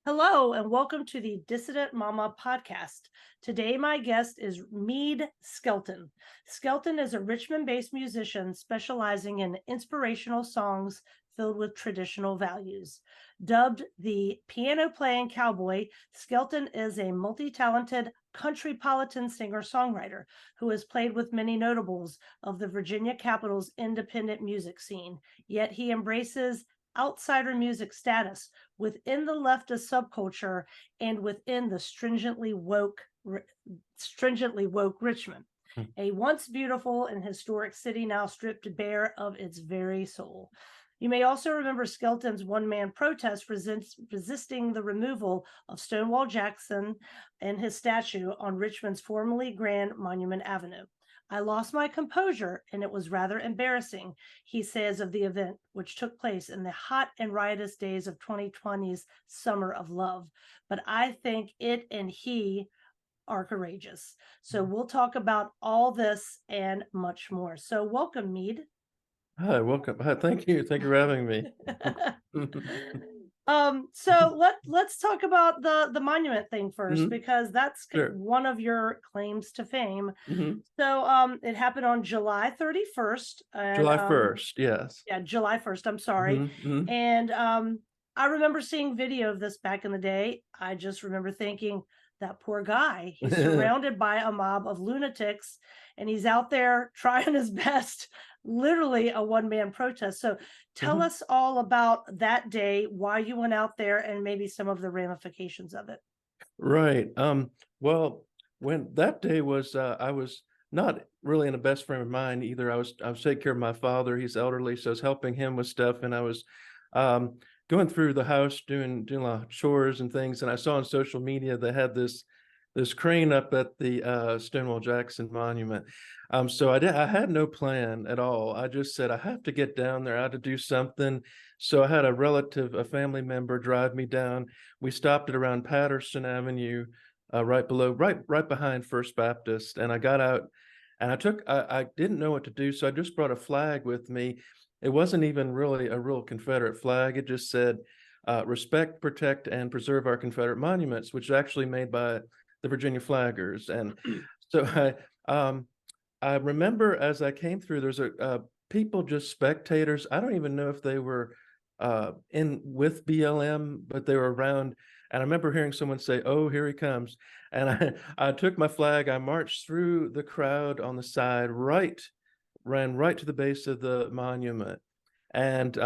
Hello, and welcome to the Dissident Mama podcast. Today, my guest is Meade Skelton. Skelton is a Richmond based musician specializing in inspirational songs filled with traditional values. Dubbed the piano playing cowboy, Skelton is a multi talented countrypolitan singer songwriter who has played with many notables of the Virginia Capital's independent music scene. Yet he embraces outsider music status within the leftist subculture and within the stringently woke Richmond, Hmm. a once beautiful and historic city now stripped bare of its very soul. You may also remember Skelton's one-man protest resisting the removal of Stonewall Jackson and his statue on Richmond's formerly Grand Monument Avenue. I lost my composure, and it was rather embarrassing, he says of the event, which took place in the hot and riotous days of 2020's Summer of Love. But I think it and he are courageous. So we'll talk about all this and much more. So welcome, Meade. Hi, welcome. Hi, thank you. Thank you for having me. So let's talk about the monument thing first, Mhm. because that's Sure. one of your claims to fame. Mhm. So it happened on July 31st, and July 1st, yes. yeah, July 1st, I'm sorry. Mhm, mhm. And I remember seeing video of this back in the day. I just remember thinking, that poor guy, he's surrounded by a mob of lunatics and he's out there trying his best, literally a one-man protest. So tell Mhm. us all about that day, why you went out there, and maybe some of the ramifications of it. Right. Well, when that day was, I was not really in the best frame of mind either. I was taking care of my father. He's elderly, so I was helping him with stuff, and I was um going through the house doing a lot of chores and things. And I saw on social media they had this crane up at the Stonewall Jackson Monument. So I had no plan at all. I just said I have to get down there. I had to do something. So I had a relative, a family member, drive me down. We stopped at around Patterson Avenue, right behind First Baptist, and I got out, and I didn't know what to do, so I just brought a flag with me. It wasn't even really a real Confederate flag. It just said, "Respect, protect, and preserve our Confederate monuments," which is actually made by the Virginia Flaggers. And so I remember as I came through, there's a people, just spectators. I don't even know if they were in with BLM, but they were around. And I remember hearing someone say, "Oh, here he comes." And I took my flag, I marched through the crowd on the side, ran right to the base of the monument. And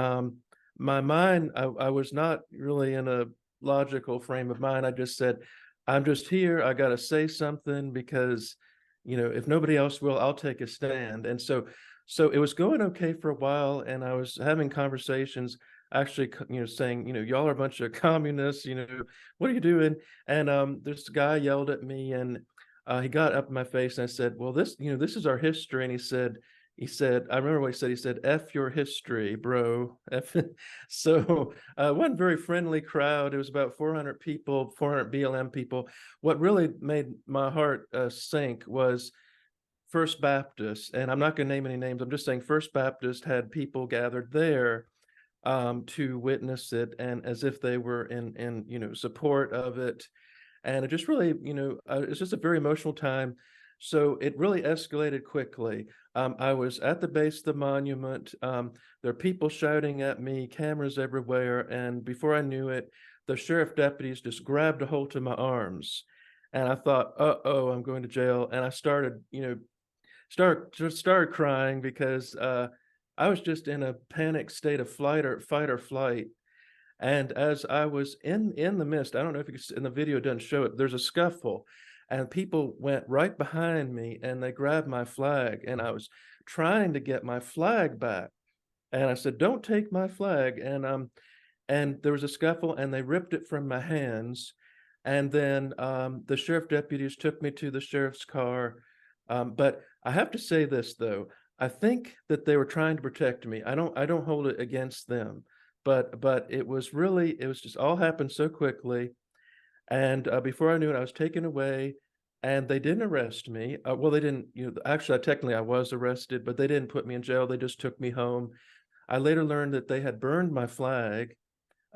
my mind, I was not really in a logical frame of mind. I just said, "I'm just here. I got to say something because, if nobody else will, I'll take a stand." And so it was going okay for a while, and I was having conversations, actually, saying, "Y'all are a bunch of communists. What are you doing?" And this guy yelled at me, and he got up in my face, and I said, "Well, this is our history." And he said, I remember what he said. He said, "F your history, bro." F. So it wasn't a very friendly crowd. It was about 400 people, 400 BLM people. What really made my heart sink was First Baptist, and I'm not going to name any names. I'm just saying First Baptist had people gathered there to witness it, and as if they were in support of it. And it just really, it's just a very emotional time. So it really escalated quickly. I was at the base of the monument. There are people shouting at me, cameras everywhere, and before I knew it, the sheriff deputies just grabbed a hold of my arms, and I thought, "Uh-oh, I'm going to jail." And I started crying because I was just in a panic state of fight or flight. And as I was in the mist, I don't know if you can, in the video it doesn't show it, there's a scuffle, and people went right behind me and they grabbed my flag, and I was trying to get my flag back. And I said, "Don't take my flag." And there was a scuffle, and they ripped it from my hands. And then the sheriff deputies took me to the sheriff's car. But I have to say this though, I think that they were trying to protect me. I don't hold it against them, but it was just all happened so quickly. And before I knew it, I was taken away, and they didn't arrest me. Well, they didn't. Actually, technically, I was arrested, but they didn't put me in jail. They just took me home. I later learned that they had burned my flag,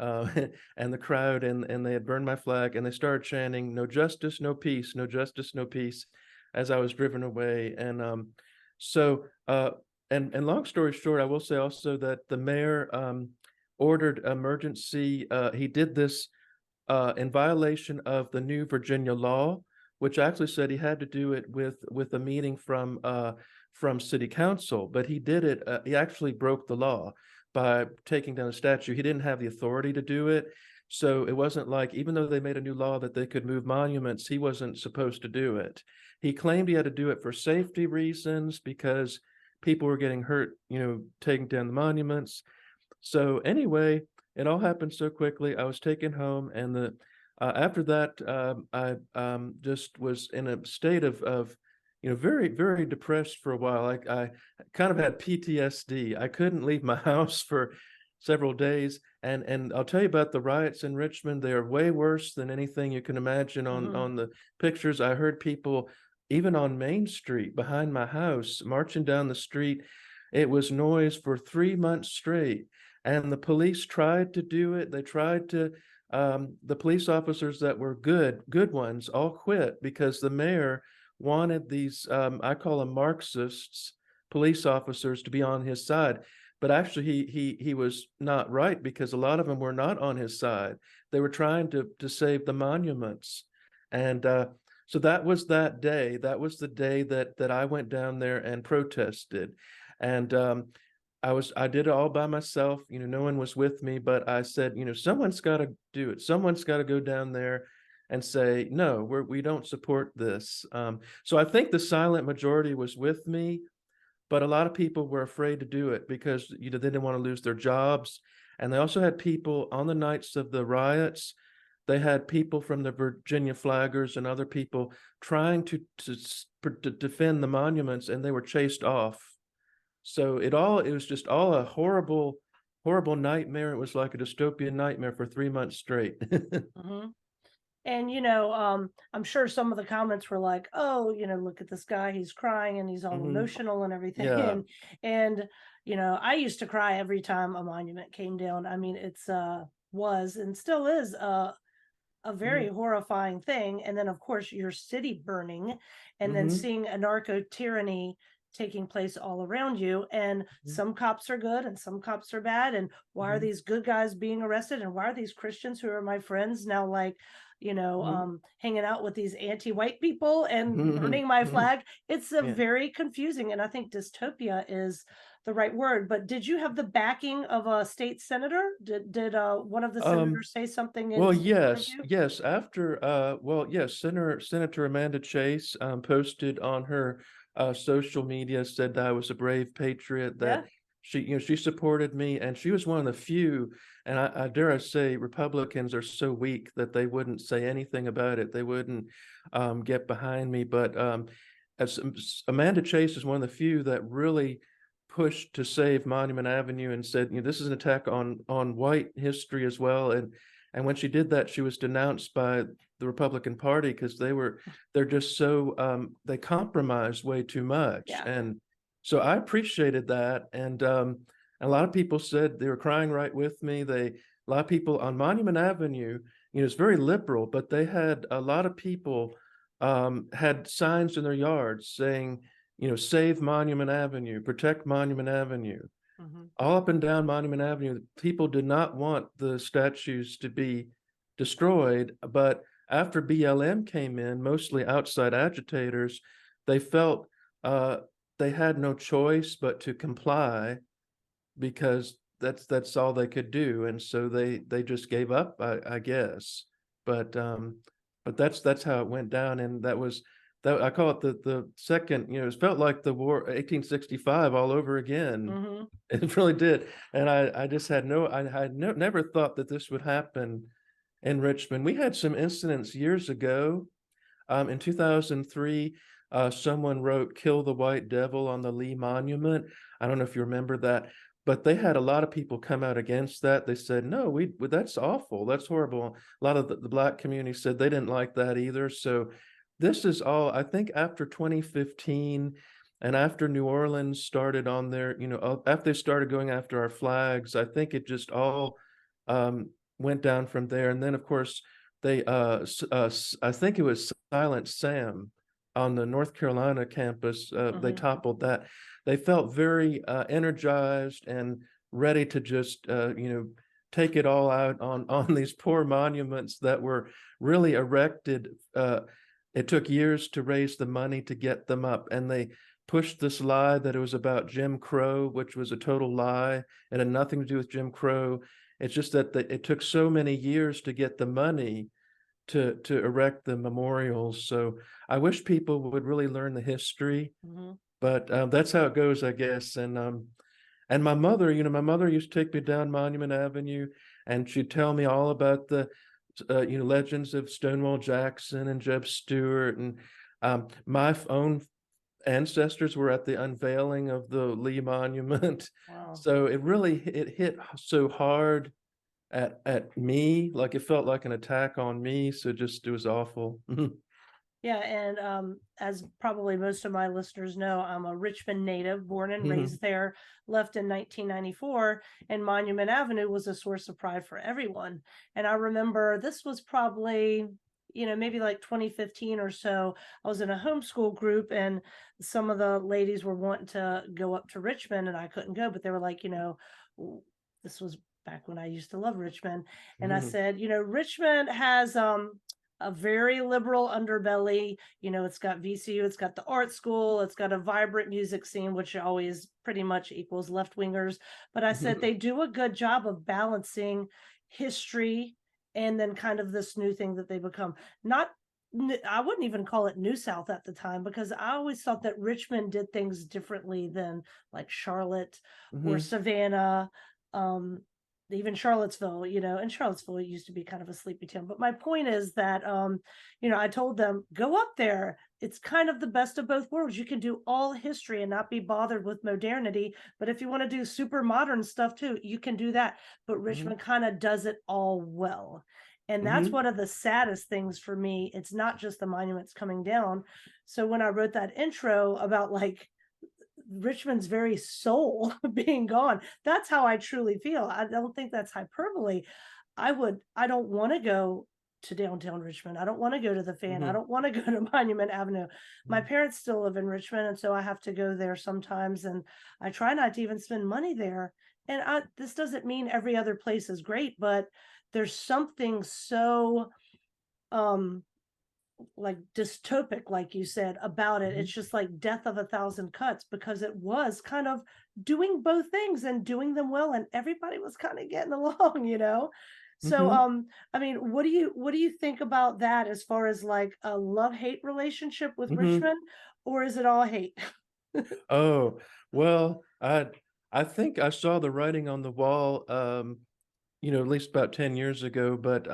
and the crowd, and they had burned my flag, and they started chanting, "No justice, no peace, no justice, no peace," as I was driven away. And so, and long story short, I will say also that the mayor ordered emergency. He did this in violation of the new Virginia law, which actually said he had to do it with a meeting from city council. But he did it. He actually broke the law by taking down a statue. He didn't have the authority to do it. So it wasn't like, even though they made a new law that they could move monuments, he wasn't supposed to do it. He claimed he had to do it for safety reasons because people were getting hurt, taking down the monuments. So anyway, it all happened so quickly. I was taken home, and after that, I just was in a state of very, very depressed for a while. I kind of had PTSD. I couldn't leave my house for several days, and I'll tell you about the riots in Richmond. They are way worse than anything you can imagine on the pictures. I heard people even on Main Street behind my house marching down the street. It was noise for 3 months straight, and the police tried to do it. They tried to. The police officers that were good ones all quit because the mayor wanted these, I call them Marxists, police officers to be on his side. But actually he was not right, because a lot of them were not on his side. They were trying to save the monuments. And so that was that day. That was the day that I went down there and protested. And I did it all by myself. No one was with me, but I said, someone's got to do it. Someone's got to go down there and say, no, we don't support this. So I think the silent majority was with me, but a lot of people were afraid to do it because they didn't want to lose their jobs. And they also had people on the nights of the riots. They had people from the Virginia Flaggers and other people trying to defend the monuments, and they were chased off. So it was just all a horrible nightmare. It was like a dystopian nightmare for 3 months straight. And I'm sure some of the comments were like, "Oh, look at this guy, he's crying and he's all emotional and everything." Yeah. And I used to cry every time a monument came down. I mean, it's was and still is a very horrifying thing. And then of course your city burning, and then seeing a narco tyranny taking place all around you, and some cops are good and some cops are bad, and why are these good guys being arrested, and why are these Christians who are my friends now like hanging out with these anti-white people and burning my flag? It's a very confusing, and I think dystopia is the right word. But did you have the backing of a state senator? Did one of the senators say something Well, in yes, you? yes. After, yes, Senator Amanda Chase posted on her social media, said that I was a brave patriot, that she supported me, and she was one of the few. And I dare I say, Republicans are so weak that they wouldn't say anything about it. They wouldn't get behind me. But Amanda Chase is one of the few that really pushed to save Monument Avenue and said, this is an attack on white history as well. And when she did that, she was denounced by the Republican Party because they're just so they compromise way too much. And so I appreciated that. And a lot of people said they were crying right with me. A lot of people on Monument Avenue, it's very liberal, but they had a lot of people had signs in their yards saying, save Monument Avenue, protect Monument Avenue. All up and down Monument Avenue, people did not want the statues to be destroyed. But after BLM came in, mostly outside agitators, they felt they had no choice but to comply, because that's all they could do. And so they just gave up, I guess. But that's how it went down. And that I call it the second, it felt like the war 1865 all over again. It really did. And I just had never thought that this would happen in Richmond. We had some incidents years ago. In 2003, someone wrote "Kill the White Devil" on the Lee Monument. I don't know if you remember that, but they had a lot of people come out against that. They said, no, that's awful. That's horrible. A lot of the Black community said they didn't like that either. So this is all, I think, after 2015 and after New Orleans started on their, after they started going after our flags, I think it just all went down from there. And then of course they I think it was Silent Sam on the North Carolina campus, they Mhm. toppled that. They felt very energized and ready to just take it all out on on these poor monuments that were really erected. It took years to raise the money to get them up, and they pushed this lie that it was about Jim Crow, which was a total lie. It had nothing to do with Jim Crow. It's just that it took so many years to get the money to erect the memorials. So I wish people would really learn the history, Mhm. but that's how it goes, I guess. And my mother, my mother used to take me down Monument Avenue, and she'd tell me all about the legends of Stonewall Jackson and Jeb Stuart, and my own ancestors were at the unveiling of the Lee Monument. Wow. So it hit so hard at me, like it felt like an attack on me. So just it was awful. Yeah, and as probably most of my listeners know, I'm a Richmond native, born and Mhm, raised there, left in 1994, and Monument Avenue was a source of pride for everyone. And I remember this was probably, maybe like 2015 or so. I was in a homeschool group, and some of the ladies were wanting to go up to Richmond, and I couldn't go, but they were like, this was back when I used to love Richmond. And I mhm, said, Richmond has a very liberal underbelly. It's got VCU, it's got the art school, it's got a vibrant music scene, which always pretty much equals left wingers. But I said mhm, they do a good job of balancing history and then kind of this new thing that they become. Not, I wouldn't even call it New South at the time, because I always thought that Richmond did things differently than like Charlotte or mhm, Savannah. Um, Even Charlottesville, and Charlottesville it used to be kind of a sleepy town. But my point is that I told them, go up there. It's kind of the best of both worlds. You can do all history and not be bothered with modernity. But if you want to do super modern stuff too, you can do that. But mhm, Richmond kind of does it all well. And that's mhm, one of the saddest things for me. It's not just the monuments coming down. So when I wrote that intro about like Richmond's very soul being gone, that's how I truly feel. I don't think that's hyperbole. I don't want to go to downtown Richmond. I don't want to go to the Fan. I mhm, don't want to go to Monument Avenue. My mhm, parents still live in Richmond, and so I have to go there sometimes, and I try not to even spend money there. And this doesn't mean every other place is great, but there's something so um like dystopic, like you said, about it. It's mhm, just like death of a thousand cuts, because it was kind of doing both things and doing them well, and everybody was kind of getting along. So mhm, I mean, what do you think about that, as far as like a love-hate relationship with mhm. Richmond, or is it all hate? Oh, well, I think I saw the writing on the wall, at least about 10 years ago, but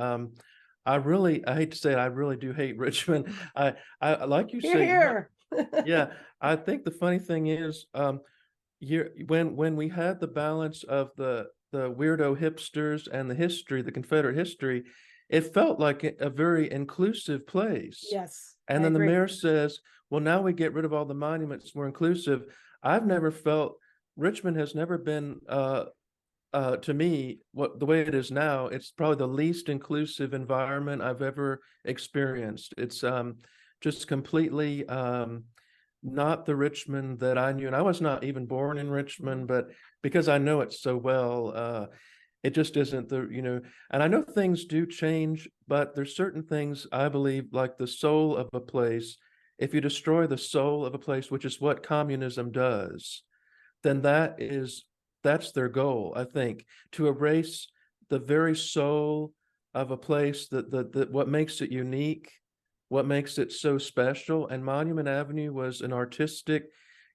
I hate to say it, I really do hate Richmond. I like you Here, say, here. yeah, I think the funny thing is, when we had the balance of the weirdo hipsters and the history, the Confederate history, it felt like a very inclusive place. Yes, And I then the agree. mayor says, well, now we get rid of all the monuments, more inclusive. I've never felt Richmond has never been to me, what the way it is now, it's probably the least inclusive environment I've ever experienced. It's just completely not the Richmond that I knew. And I was not even born in Mhm. Richmond, but because I know it so well, it just isn't and I know things do change, but there's certain things I believe, like the soul of a place. If you destroy the soul of a place, which is what communism does, then that's their goal, I think, to erase the very soul of a place, that what makes it unique, what makes it so special. And Monument Avenue was an artistic,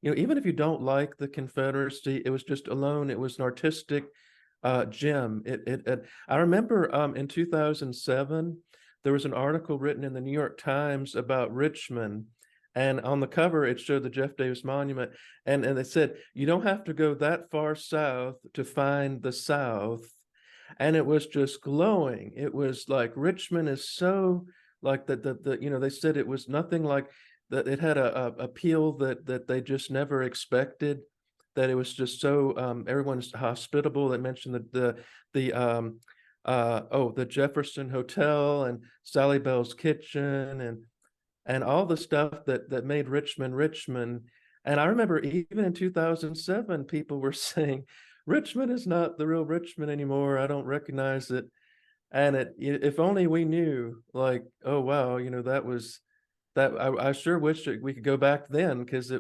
even if you don't like the Confederacy, it was just alone, it was an artistic gem. I remember in 2007, there was an article written in the New York Times about Richmond, and on the cover it showed the Jeff Davis Monument, and they said you don't have to go that far south to find the South, and it was just glowing. It was like Richmond is so like they said it was nothing like that. It had a appeal that they just never expected. That it was just so everyone's hospitable. They mentioned the the Jefferson Hotel and Sally Bell's Kitchen and all the stuff that made Richmond Richmond. And I remember even in 2007, people were saying, Richmond is not the real Richmond anymore. I don't recognize it. And if only we knew, like, oh wow, that was that. I sure wish that we could go back then, because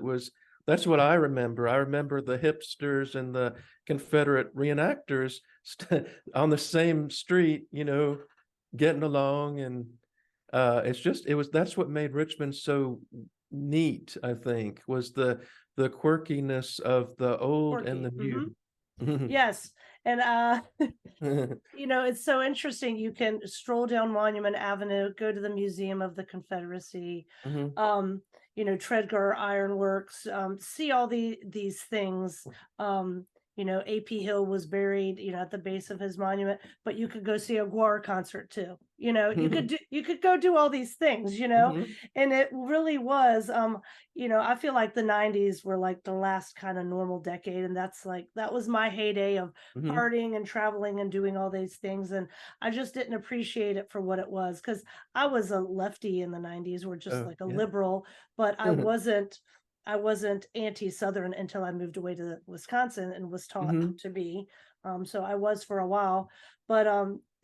that's what I remember. I remember the hipsters and the Confederate reenactors on the same street, getting along. And that's what made Richmond so neat, I think, was the quirkiness of the old and Quirky. the new. Yes. And it's so interesting. You can stroll down Monument Avenue, go to the Museum of the Confederacy, Mhm. Tredegar Ironworks, see all these things. AP Hill was buried, at the base of his monument, but you could go see a Guar concert too. You could go do all these things, Mhm. and it really was, I feel like the 90s were like the last kind of normal decade. And that was my heyday of Mhm. partying and traveling and doing all these things. And I just didn't appreciate it for what it was, because I was a lefty in the 90s, or just Oh, like a yeah. liberal, but I wasn't anti-Southern until I moved away to Wisconsin and was taught Mhm. to be. So I was for a while, but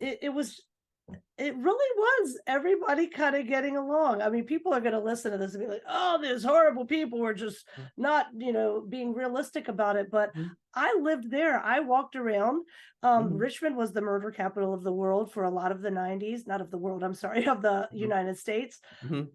it really was everybody kind of getting along. I mean, people are going to listen to this and be like, "Oh, these horrible people were just not, being realistic about it." But Mhm. I lived there. I walked around. Mhm. Richmond was the murder capital of the world for a lot of the 90s, not of the world, I'm sorry, of the Mhm. United States Mhm.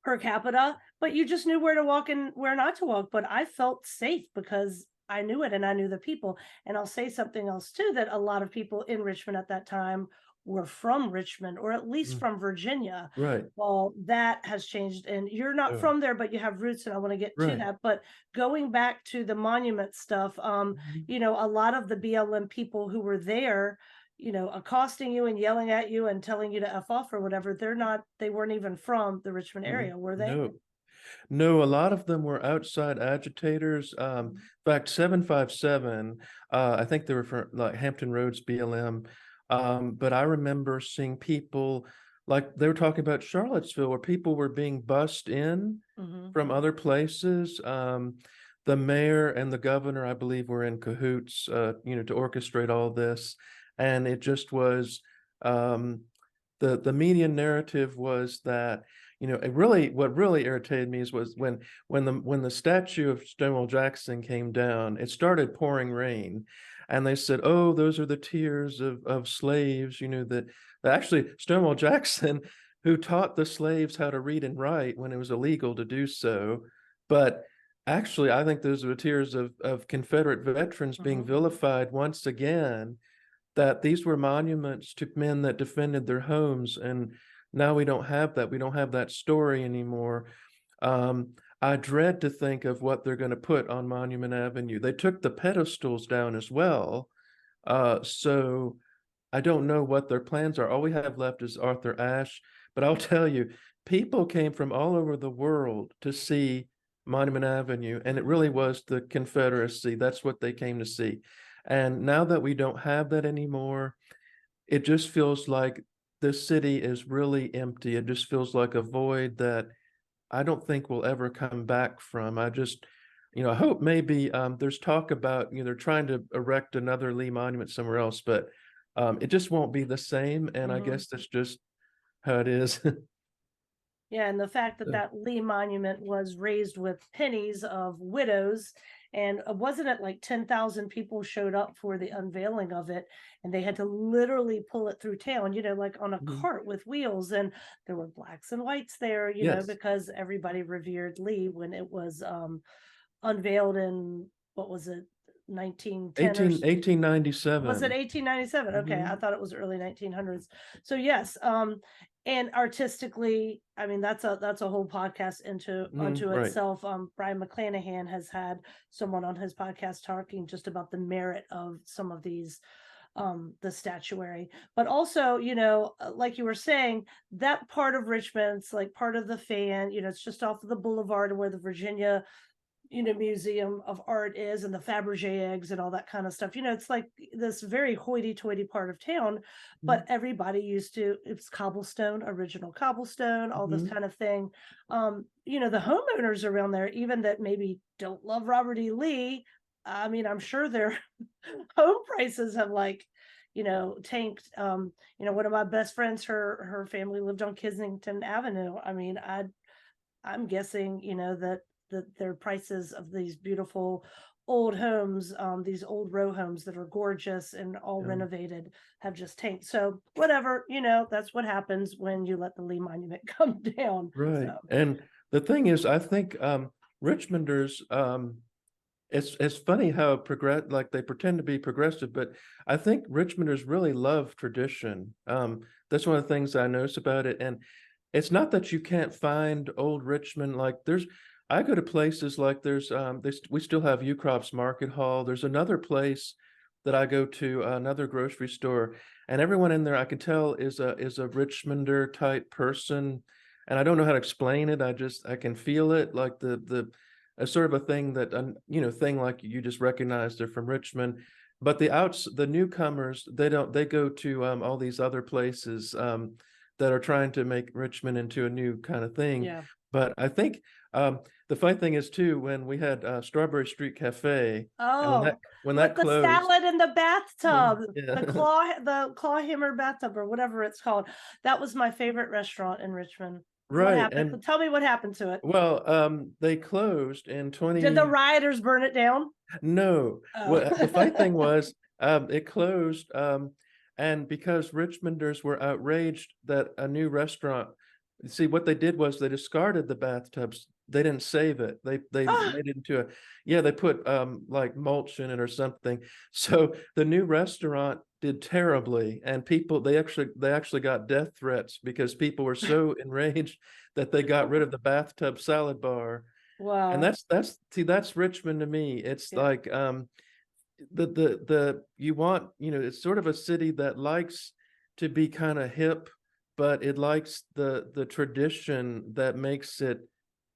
per capita, but you just knew where to walk and where not to walk. But I felt safe because I knew it and I knew the people. And I'll say something else too, that a lot of people in Richmond at that time were from Richmond, or at least Mhm. from Virginia. Right. Well, that has changed, and you're not Oh, from there, but you have roots, and I want to get to right. that. But going back to the monument stuff, Mhm. a lot of the BLM people who were there, accosting you and yelling at you and telling you to F off or whatever, they weren't even from the Richmond Mhm. area, were they? No. No, a lot of them were outside agitators. In Mhm. fact, 757, I think they were from like Hampton Roads BLM. But I remember seeing people, like they were talking about Charlottesville, where people were being bussed in Mhm. from other places. The mayor and the governor, I believe, were in cahoots, to orchestrate all this. And it just was, the media narrative was that, what really irritated me was when the statue of Stonewall Jackson came down, it started pouring rain, and they said, "Oh, those are the tears of slaves." That actually Stonewall Jackson, who taught the slaves how to read and write when it was illegal to do so, but actually, I think those are the tears of Confederate veterans being Mhm. vilified once again, that these were monuments to men that defended their homes. And now we don't have that. We don't have that story anymore. I dread to think of what they're going to put on Monument Avenue. They took the pedestals down as well. So I don't know what their plans are. All we have left is Arthur Ashe. But I'll tell you, people came from all over the world to see Monument Avenue, and it really was the Confederacy. That's what they came to see. And now that we don't have that anymore, it just feels like the city is really empty. It just feels like a void that I don't think will ever come back from. I hope maybe there's talk about, they're trying to erect another Lee monument somewhere else, but it just won't be the same. And I Mhm. guess that's just how it is. Yeah, and the fact that So, that Lee monument was raised with pennies of widows, and wasn't it like 10,000 people showed up for the unveiling of it, and they had to literally pull it through town, like on a mhm. cart with wheels, and there were blacks and whites there, Yes, because everybody revered Lee when it was unveiled in, what was it, 1910 or 1897. was it 1897? Okay, I Mhm. thought it was early 1900s. So yes, and artistically, I mean, that's a whole podcast into Mhm. unto Right. itself. Brian McClanahan has had someone on his podcast talking just about the merit of some of these, the statuary, but also, like you were saying, that part of Richmond's like part of the fan, it's just off of the boulevard where the Virginia, museum of art is, and the Fabergé eggs and all that kind of stuff. It's like this very hoity-toity part of town, but everybody used to, it's cobblestone, original cobblestone, all this Mhm. kind of thing. The homeowners around there, even that maybe don't love Robert E. Lee, I mean, I'm sure their home prices have like, tanked. One of my best friends, her family lived on Kensington Avenue. I mean, I'm guessing, that their prices of these beautiful old homes, these old row homes that are gorgeous and all Yeah. renovated, have just tanked. So whatever, that's what happens when you let the Lee Monument come down. Right. So And the thing is, I think Richmonders, it's funny how like they pretend to be progressive, but I think Richmonders really love tradition. That's one of the things I notice about it. And it's not that you can't find old Richmond, like I go to places like we still have Ucrops Market Hall. There's another place that I go to, another grocery store, and everyone in there I can tell is a Richmonder type person. And I don't know how to explain it. I can feel it, like the a sort of a thing that thing like you just recognize they're from Richmond. But the newcomers, they go to all these other places that are trying to make Richmond into a new kind of thing. yeah. But I think the funny thing is too, when we had Strawberry Street Cafe, and Oh, when that with the closed. salad in the bathtub, Yeah. the claw hammer bathtub or whatever it's called. That was my favorite restaurant in Richmond. What Right. happened? And Tell me what happened to it. well, they closed in Did the 20. rioters burn it down? No, Oh. what the funny thing was, it closed, and because Richmonders were outraged that a new restaurant, see, what they did was they discarded the bathtubs. They didn't save it. They Ah, made it into yeah, they put like mulch in it or something. So the new restaurant did terribly, and they actually got death threats because people were so enraged that they got rid of the bathtub salad bar. And wow. that's Richmond to me. It's Yeah. like the you want, it's sort of a city that likes to be kind of hip, but it likes the tradition that makes it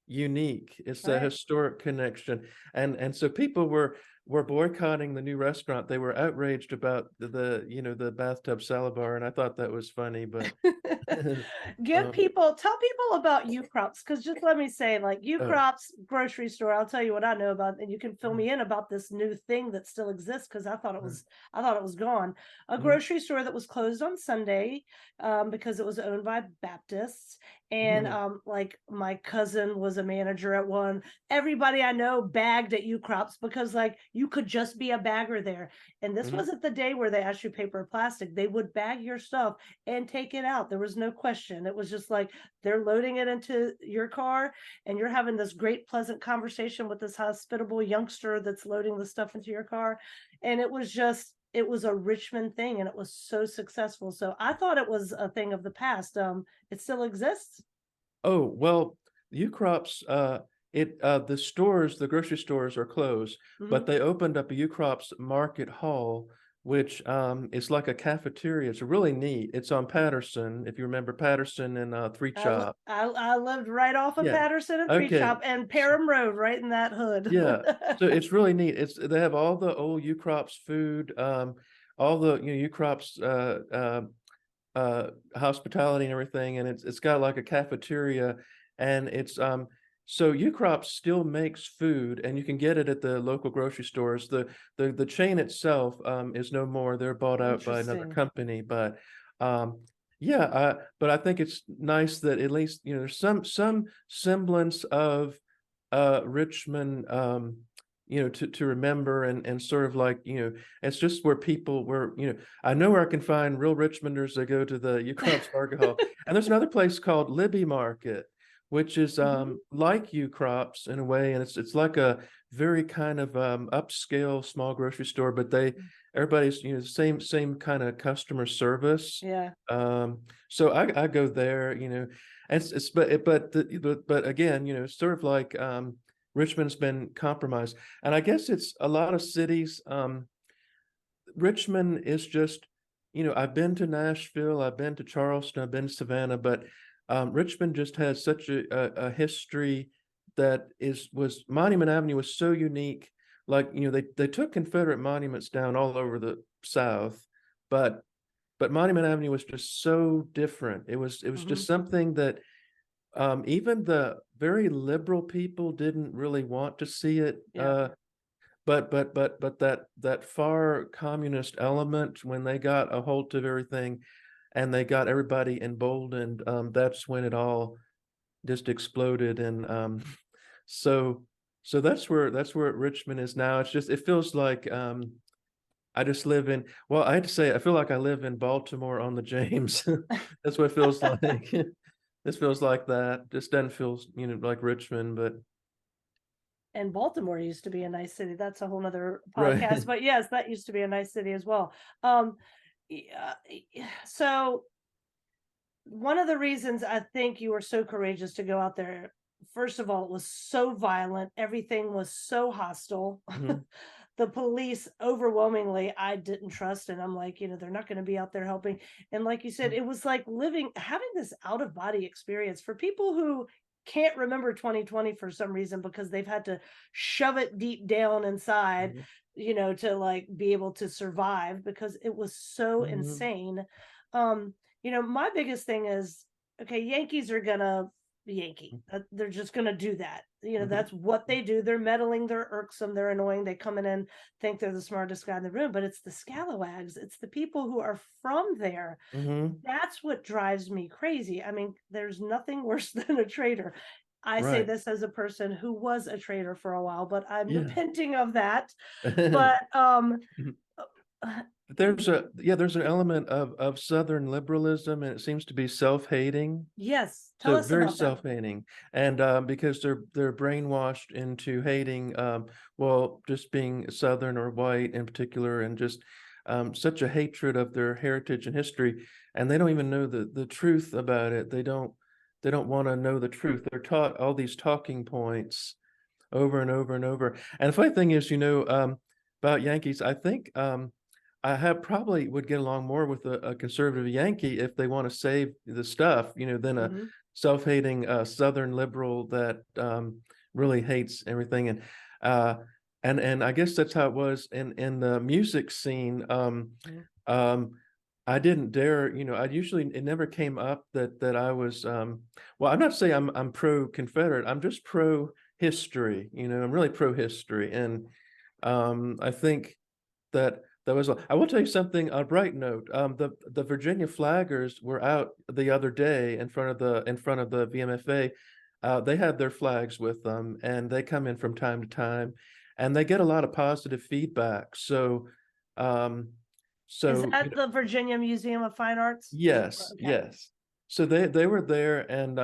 unique. It's a Right. historic connection. And so people were boycotting the new restaurant. They were outraged about the bathtub salad bar, and I thought that was funny, but um, Tell people about U Crops, because just let me say, like, U oh, Crops grocery store, I'll tell you what I know about, and you can fill mm, me in about this new thing that still exists, because mm, I thought it was gone. A mm, grocery store that was closed on Sunday, because it was owned by Baptists. And mm, like my cousin was a manager at one. Everybody I know bagged at U Crops because like you could just be a bagger there. And this mm, wasn't the day where they asked you paper or plastic. They would bag your stuff and take it out. There was no question. It was just like they're loading it into your car and you're having this great, pleasant conversation with this hospitable youngster that's loading the stuff into your car. And it was a Richmond thing and it was so successful. So I thought it was a thing of the past. It still exists. Oh, well, Ucrops, the grocery stores are closed, but Mhm. they opened up a Ucrops Market Hall, which is like a cafeteria. It's really neat. It's on Patterson, if you remember Patterson and Three Chop. I lived right off of Yeah. Patterson and Three Okay. Shop and Parham Road, right in that hood. Yeah. So it's really neat. They have all the old Ucrops food, all the Ucrops hospitality and everything, and it's got like a cafeteria, and it's so Ucrop still makes food, and you can get it at the local grocery stores. The chain itself is no more. They're bought out by another Interesting. company, but yeah, but I think it's nice that at least there's some semblance of Richmond, to remember, and sort of like, it's just where people were, I know where I can find real Richmonders that go to the Ucrops Market Hall. And there's another place called Libby Market, which is Mhm. like Ucrops in a way, and it's like a very kind of upscale small grocery store, but everybody's same kind of customer service. Yeah. So I go there, and it's but again, sort of like Richmond's been compromised. And I guess it's a lot of cities. Richmond is just, I've been to Nashville, I've been to Charleston, I've been to Savannah, but Richmond just has such a history that was Monument Avenue was so unique. Like, they took Confederate monuments down all over the South, but Monument Avenue was just so different. It was just something that even the very liberal people didn't really want to see it. Yeah. But that far communist element, when they got a hold of everything and they got everybody emboldened, that's when it all just exploded. And so that's where Richmond is now. It's just, it feels like I just live in, well, I had to say, I feel like I live in Baltimore on the James. That's what it feels like. This feels like that. Just doesn't feel, like Richmond, but And Baltimore used to be a nice city. That's a whole nother right. podcast. But yes, that used to be a nice city as well. Yeah, so one of the reasons I think you were so courageous to go out there, first of all, it was so violent. Everything was so hostile. Mhm, The police overwhelmingly I didn't trust. And I'm like, they're not going to be out there helping. And like you said, mhm, it was like having this out of body experience for people who can't remember 2020 for some reason because they've had to shove it deep down inside, mhm, to like be able to survive because it was so mhm, insane. My biggest thing is, okay, Yankees are gonna Yankee. They're just gonna do that. mhm, That's what they do. They're meddling, they're irksome, they're annoying. They come in, think they're the smartest guy in the room, but it's the scalawags, it's the people who are from there. mhm. That's what drives me crazy. I mean, there's nothing worse than a traitor. I say Right. this as a person who was a traitor for a while, but I'm Yeah. repenting of that. But uh, There's an element of Southern liberalism, and it seems to be self-hating. yes, tell So us very about that. self-hating, and because they're brainwashed into hating, well, just being Southern or white in particular, and just such a hatred of their heritage and history, and they don't even know the truth about it. They don't want to know the truth. They're taught all these talking points over and over and over. And the funny thing is, about Yankees, I think I have probably would get along more with a conservative Yankee if they want to save the stuff, than a Mhm. self-hating Southern liberal that really hates everything. Uh, and I guess that's how it was in the music scene. Mhm. Um, I didn't dare, it never came up that I was well, I'm not saying I'm pro Confederate. I'm just pro history. I'm really pro history. And I think that was I will tell you something on a bright note. The Virginia flaggers were out the other day in front of the VMFA. They had their flags with them, and they come in from time to time, and they get a lot of positive feedback. So um Is so that the Virginia Museum of Fine Arts? yes, Okay. yes. So they were there, and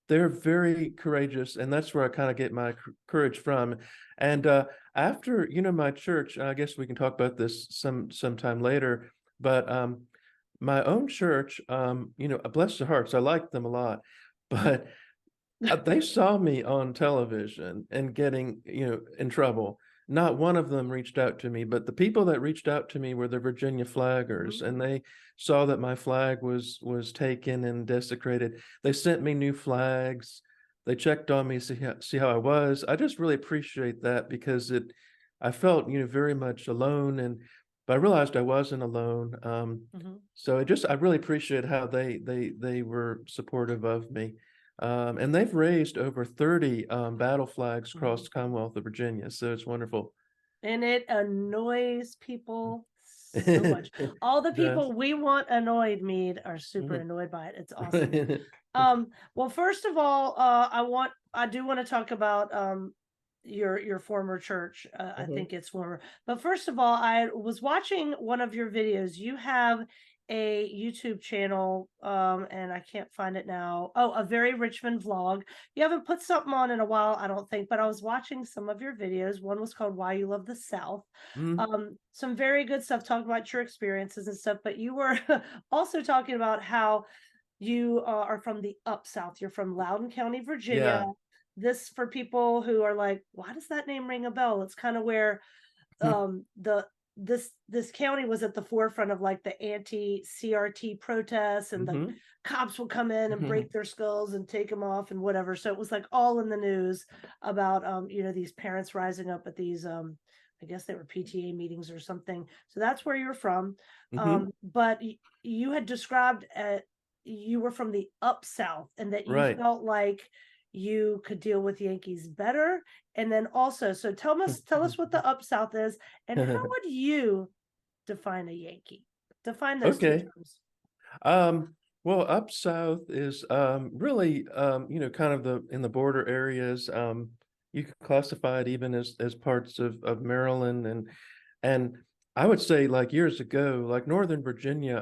they're very courageous, and that's where I kind of get my courage from. And after, my church, I guess we can talk about this sometime later, but my own church, bless their hearts, I like them a lot, but they saw me on television and getting, in trouble. Not one of them reached out to me, but the people that reached out to me were the Virginia flaggers, Mhm. and they saw that my flag was taken and desecrated. They sent me new flags. They checked on me, see how I was. I just really appreciate that because I felt, very much alone, but I realized I wasn't alone. Mhm. So I really appreciate how they were supportive of me. And they've raised over 30 battle flags across Mhm. the Commonwealth of Virginia. So it's wonderful. And it annoys people so much. All the Does. people we want annoyed, Mead, are super Mhm. annoyed by it. It's awesome. Well, first of all, I do want to talk about your former church. I Mhm. think it's former. But first of all, I was watching one of your videos. You have a YouTube channel, and I can't find it now. Oh, a very Richmond vlog. You haven't put something on in a while, I don't think, but I was watching some of your videos. One was called Why You Love the South. Mhm. Some very good stuff talking about your experiences and stuff, but you were also talking about how you are from the up south. You're from Loudoun County, Virginia. Yeah. This, for people who are like, why does that name ring a bell? It's kind of where the this county was at the forefront of like the anti-CRT protests, and the Mhm. cops would come in and Mhm. break their skulls and take them off and whatever. So it was like all in the news about these parents rising up at these I guess they were PTA meetings or something. So that's where you're from. Mhm. But you had described you were from the up south, and that you Right. felt like you could deal with Yankees better. And then also, so tell us what the up south is, and how would you define a Yankee? Define those two Okay. terms. Well, up south is really kind of the in the border areas. You could classify it even as parts of Maryland, and I would say like years ago, like Northern Virginia,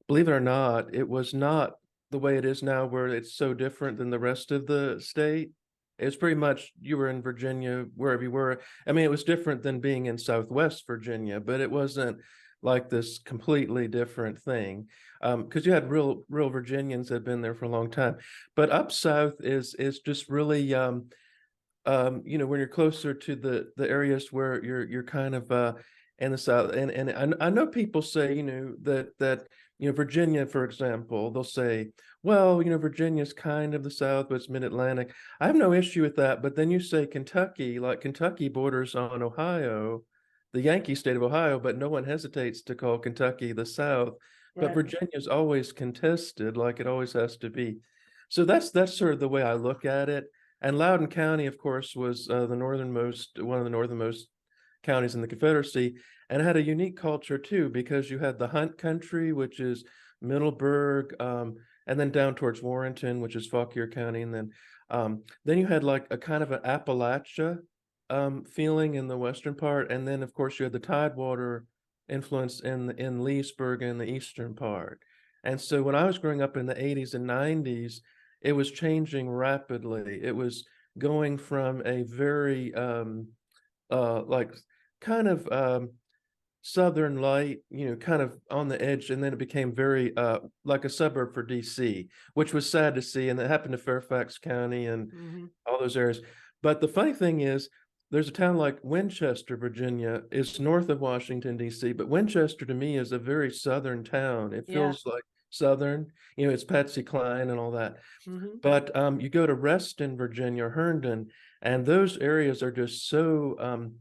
believe it or not, it was not the way it is now, where it's so different than the rest of the state. It's pretty much you were in Virginia wherever you were. I mean, it was different than being in Southwest Virginia, but it wasn't like this completely different thing. Because you had real Virginians that had been there for a long time. But up south is just really when you're closer to the areas where you're kind of in the south, and I know people say that Virginia, for example, they'll say, well, Virginia's kind of the south, but it's mid-Atlantic. I have no issue with that, but then you say Kentucky, like Kentucky borders on Ohio, the Yankee state of Ohio, but no one hesitates to call Kentucky the south. But Right. Virginia's always contested, like it always has to be. So that's sort of the way I look at it. And Loudoun County, of course, was one of the northernmost counties in the Confederacy, and it had a unique culture too, because you had the Hunt Country, which is Middleburg, and then down towards Warrenton, which is Fauquier County, and then you had like a kind of an Appalachia feeling in the western part, and then of course you had the Tidewater influence in Leesburg in the eastern part. And so when I was growing up in the 80s and 90s, it was changing rapidly. It was going from a very like kind of southern light, kind of on the edge, and then it became very like a suburb for DC, which was sad to see, and it happened to Fairfax County and Hmm. all those areas. But the funny thing is, there's a town like Winchester, Virginia. It's north of Washington, D.C., but Winchester to me is a very southern town. It Yeah. feels like southern, it's Patsy Cline and all that. Hmm. But you go to Reston, Virginia, Herndon, and those areas are just so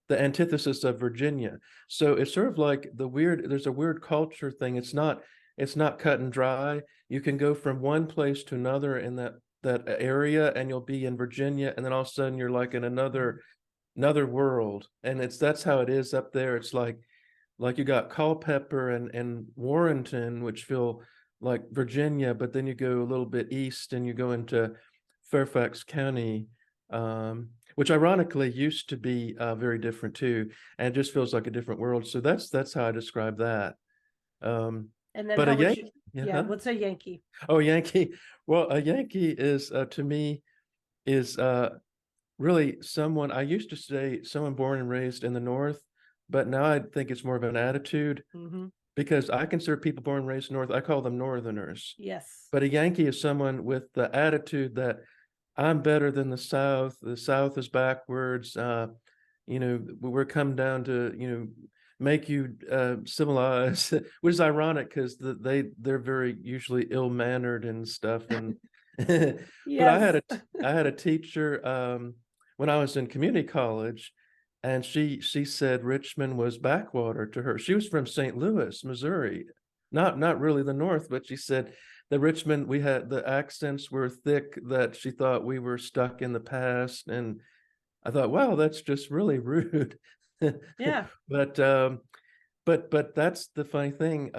the antithesis of Virginia. So it's sort of like there's a weird culture thing. It's not cut and dry. You can go from one place to another in that area, and you'll be in Virginia, and then all of a sudden you're like in another world. And that's how it is up there. It's like you got Culpeper and Warrenton, which feel like Virginia, but then you go a little bit east and you go into Fairfax County, which ironically used to be very different too, and it just feels like a different world. So that's how I describe that. Um, And then but how a would you? Yankee, Yeah. What's a Yankee? oh, Yankee. Well, a Yankee is to me is really someone. I used to say someone born and raised in the North, but now I think it's more of an attitude, Hmm. because I consider people born and raised North, I call them Northerners. Yes. But a Yankee is someone with the attitude that I'm better than the South. The South is backwards. We're come down to, make you civilized, which is ironic because they're very usually ill-mannered and stuff. And but Yes. I had a teacher when I was in community college, and she said Richmond was backwater to her. She was from St. Louis, Missouri, not really the North, but she said that Richmond, we had the accents were thick, that she thought we were stuck in the past. And I thought, wow, that's just really rude. Yeah. But but that's the funny thing.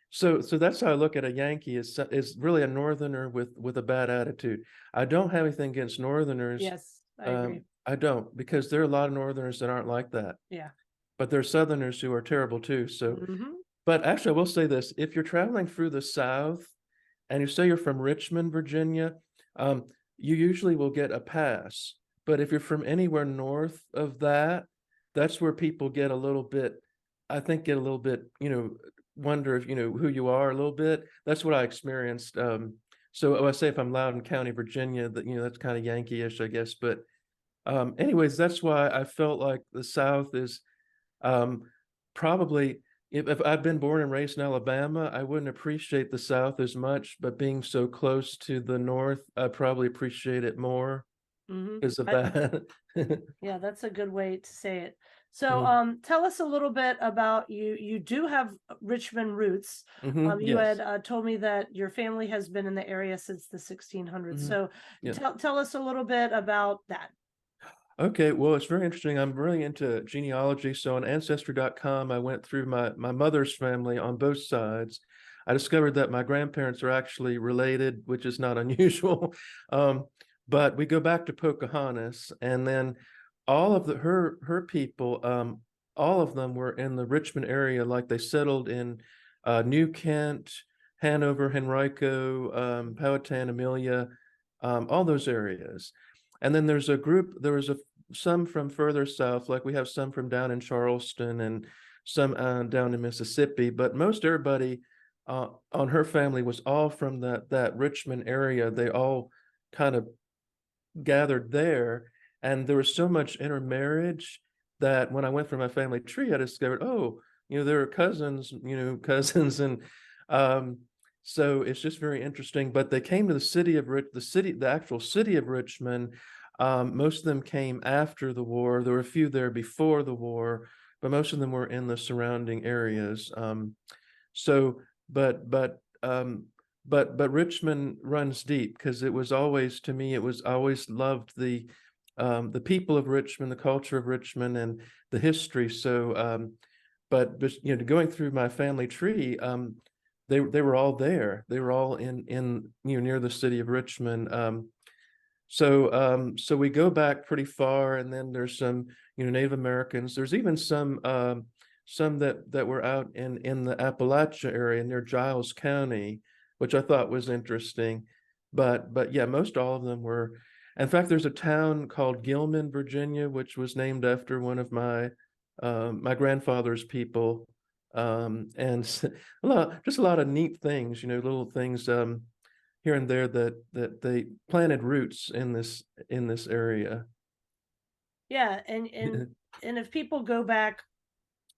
So that's how I look at a Yankee, is really a Northerner with a bad attitude. I don't have anything against Northerners. Yes. I agree. I don't, because there are a lot of Northerners that aren't like that, Yeah. but there are Southerners who are terrible too. So, Hmm. but actually, I will say this: if you're traveling through the South and you say you're from Richmond, Virginia, um, you usually will get a pass. But if you're from anywhere north of that, that's where people get a little bit, I think, wonder if who you are a little bit. That's what I experienced. So I say if I'm Loudoun County, Virginia, that that's kind of Yankee-ish, I guess. But anyways, that's why I felt like the South is Um, Probably if I'd been born and raised in Alabama, I wouldn't appreciate the South as much, but being so close to the North, I probably appreciate it more Hmm. because of that. Yeah, that's a good way to say it. So, Mm, tell us a little bit about you. You do have Richmond roots. You had yes. told me that your family has been in the area since the 1600s. Hmm. So, Yeah. tell us a little bit about that. Okay, well, it's very interesting. I'm really into genealogy. So on ancestry.com, I went through my mother's family on both sides. I discovered that my grandparents are actually related, which is not unusual. Um, but we go back to Pocahontas, and then all of her people, all of them were in the Richmond area, like they settled in New Kent, Hanover, Henrico, Powhatan, Amelia, all those areas. And then there was some from further south, like we have some from down in Charleston and some down in Mississippi, but most everybody on her family was all from that Richmond area. They all kind of gathered there, and there was so much intermarriage that when I went through my family tree, I discovered, oh, there are cousins, cousins, and um, so it's just very interesting. But they came to the actual city of Richmond. Most of them came after the war. There were a few there before the war, but most of them were in the surrounding areas. So, but but but Richmond runs deep because it was always, to me, it was I always loved the people of Richmond, the culture of Richmond, and the history. So, but going through my family tree, they were all there. They were all in near the city of Richmond. So we go back pretty far, and then there's some Native Americans. There's even some that were out in the Appalachia area near Giles County, which I thought was interesting. But yeah, most all of them were. In fact, there's a town called Gilman, Virginia, which was named after one of my grandfather's people. And just a lot of neat things, little things here and there that they planted roots in this area. Yeah, and if people go back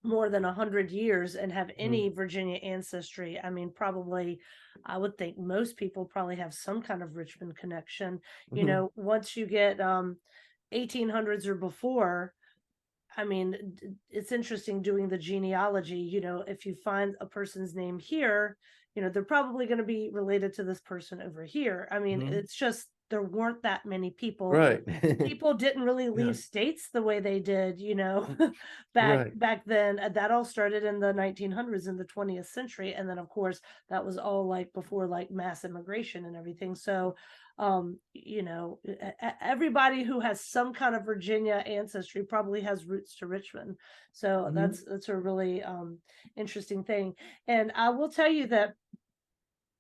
more than 100 years and have Mhm, any Virginia ancestry, I mean, probably, I would think most people probably have some kind of Richmond connection. mhm, Once you get 1800s or before, I mean, it's interesting doing the genealogy. If you find a person's name here, they're probably going to be related to this person over here. I mean, mhm. it's just there weren't that many people. Right. People didn't really Yeah. leave states the way they did, Mm, back right. back then. That all started in the 1900s, in the 20th century, and then of course that was all like before like mass immigration and everything. So, everybody who has some kind of Virginia ancestry probably has roots to Richmond. So Mhm, that's a really interesting thing. And I will tell you that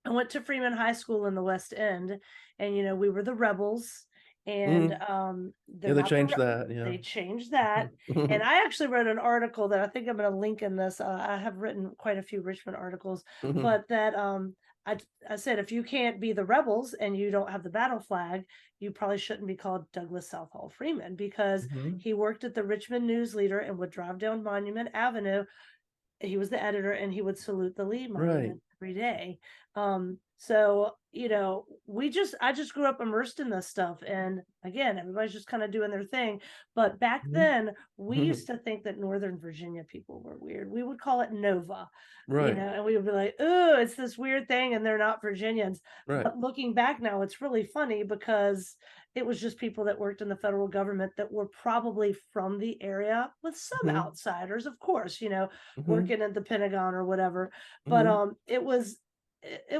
I went to Freeman High School in the West End, and we were the rebels, and mm. they're Yeah, they not changed that. they Yeah. changed that. And I actually wrote an article that I think I'm going to link in this. I have written quite a few Richmond articles, Mhm, but that I I said if you can't be the rebels and you don't have the battle flag, you probably shouldn't be called Douglas Southall Freeman, because mhm. he worked at the Richmond News Leader and would drive down Monument Avenue. He was the editor, and he would salute the Lee Right. Monument every day. So I just grew up immersed in this stuff, and again, everybody's just kind of doing their thing. But back Mhm, then, we mhm. used to think that Northern Virginia people were weird. We would call it Nova, Right. and we would be like, "Oh, it's this weird thing," and they're not Virginians. Right. But looking back now, it's really funny because it was just people that worked in the federal government that were probably from the area, with some Mhm, outsiders, of course, mhm, working at the Pentagon or whatever. But mhm, it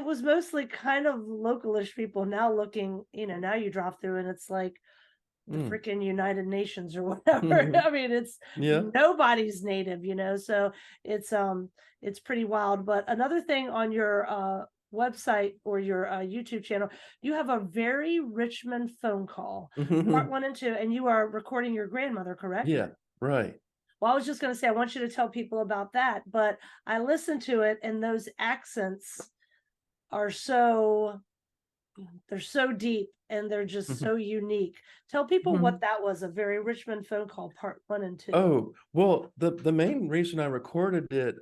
was mostly kind of localish people. Now looking, now you drop through and it's like the mm. freaking United Nations or whatever. Mhm. I mean, it's Yeah. nobody's native, so it's pretty wild. But another thing on your website or your YouTube channel, you have a very Richmond phone call, part Mhm. 1 and 2, and you are recording your grandmother, correct? Yeah. Right. Well, I was just going to say, I want you to tell people about that, but I listened to it, and those accents are so They're so deep and they're just Mhm. so unique. Tell people what Mhm. that was, a very Richmond phone call, part 1 and 2. Oh, well, the main reason I recorded it,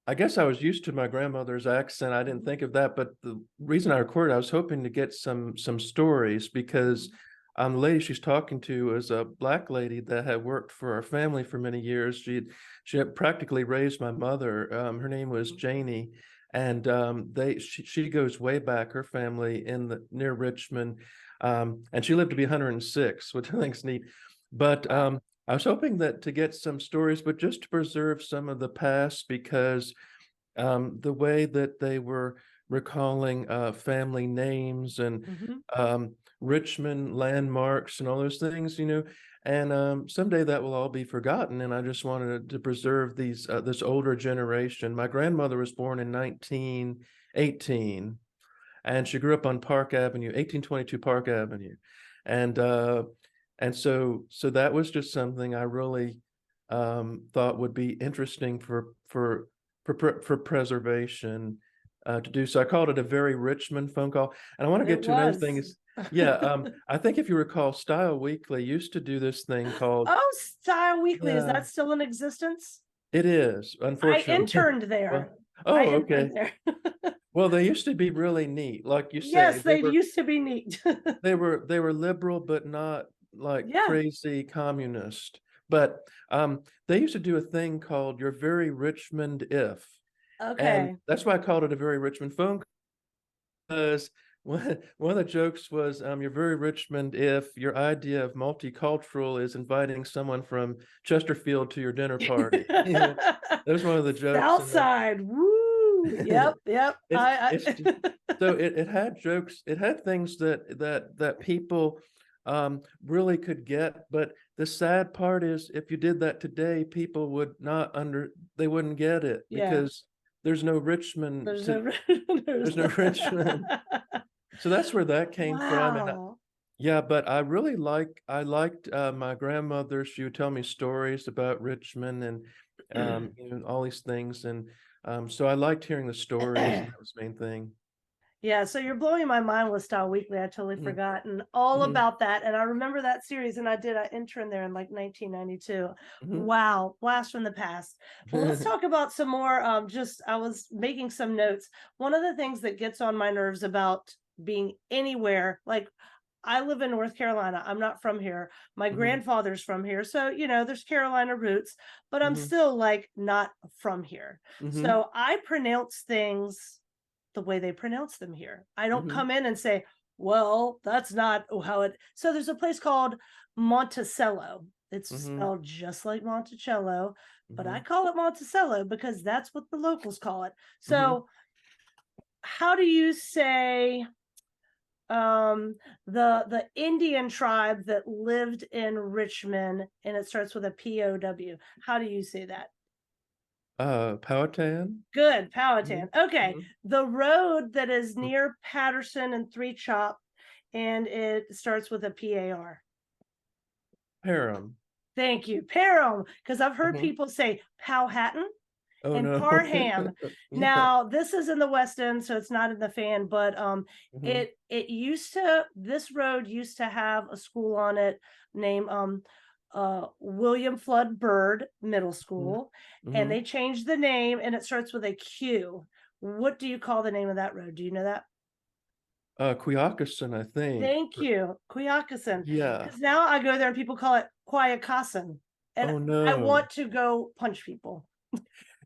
I guess I was used to my grandmother's accent. I didn't think of that, but the reason I recorded, I was hoping to get some stories because the lady she's talking to is a black lady that had worked for our family for many years. She had practically raised my mother. Her name was Janie, and she goes way back. Her family in the near Richmond, and she lived to be 106, which I think is neat. But Wow. I was hoping that to get some stories, but just to preserve some of the past because the way that they were recalling family names and Mhm. Richmond landmarks and all those things, and someday that will all be forgotten. And I just wanted to preserve this older generation. My grandmother was born in 1918, and she grew up on Park Avenue, 1822 Park Avenue, and uh, and so that was just something I really thought would be interesting for preservation to do. So I called it a very Richmond phone call, and I want to It get to another thing was. is, yeah, I think if you recall, Style Weekly used to do this thing called, Oh, Style Weekly, is yeah, that still in existence? it is I unfortunately. interned there. Well, I oh, interned okay. there. Well, they used to be really neat, like you say. Yes, they used to be neat. They were liberal, but not like Yeah. crazy communist. But they used to do a thing called "You're Very Richmond If," and Okay. that's why I called it a very Richmond phone call, because one of the jokes was, "You're very Richmond if your idea of multicultural is inviting someone from Chesterfield to your dinner party." That was one of the jokes South in the. side. Woo. Yep. Yep. It's just, I so it had jokes, it had things that people really could get, but the sad part is if you did that today, people would not they wouldn't get it yeah. because there's no Richmond There's to no there's there's no Richmond. So that's where that came from. And wow. yeah, but I liked my grandmother. She would tell me stories about Richmond and all these things, and so I liked hearing the stories, and that was the main thing. Yeah, so you're blowing my mind with Style Weekly. I totally Mhm, forgotten all mhm, about that. And I remember that series, and I did an intern there in like 1992. mhm. Wow, blast from the past. Well, let's talk about some more. Just I was making some notes. One of the things that gets on my nerves about being anywhere, like I live in North Carolina. I'm not from here. My Mhm, grandfather's from here. So, there's Carolina roots, but I'm mhm, still like not from here. mhm, So I pronounce things the way they pronounce them here. I don't mhm, come in and say, well, that's not how it. So there's a place called Monticello. It's mhm, spelled just like Monticello, but I mhm, call it Monticello because that's what the locals call it. mhm. So how do you say the Indian tribe that lived in Richmond and it starts with a POW? How do you say that? Powhatan? Good, Mhm, Powhatan. Okay. mhm. The road that is Mm. near Patterson and Three Chop, and it starts with a PAR. Parham. Thank you. Parham, because I've heard Mhm. people say Powhatan Oh, and no. Parham. Yeah. Now, this is in the West End, so it's not in the fan, but Mhm, it used to this road used to have a school on it named William Flood Bird Middle mhm, School, and mhm. they changed the name and it starts with a Q. What do you call the name of that road? Do you know that? Quioccasin, I think. Thank you, Quioccasin. Yeah. Because now I go there and people call it Quioccasin, and Oh, I no. want to go punch people.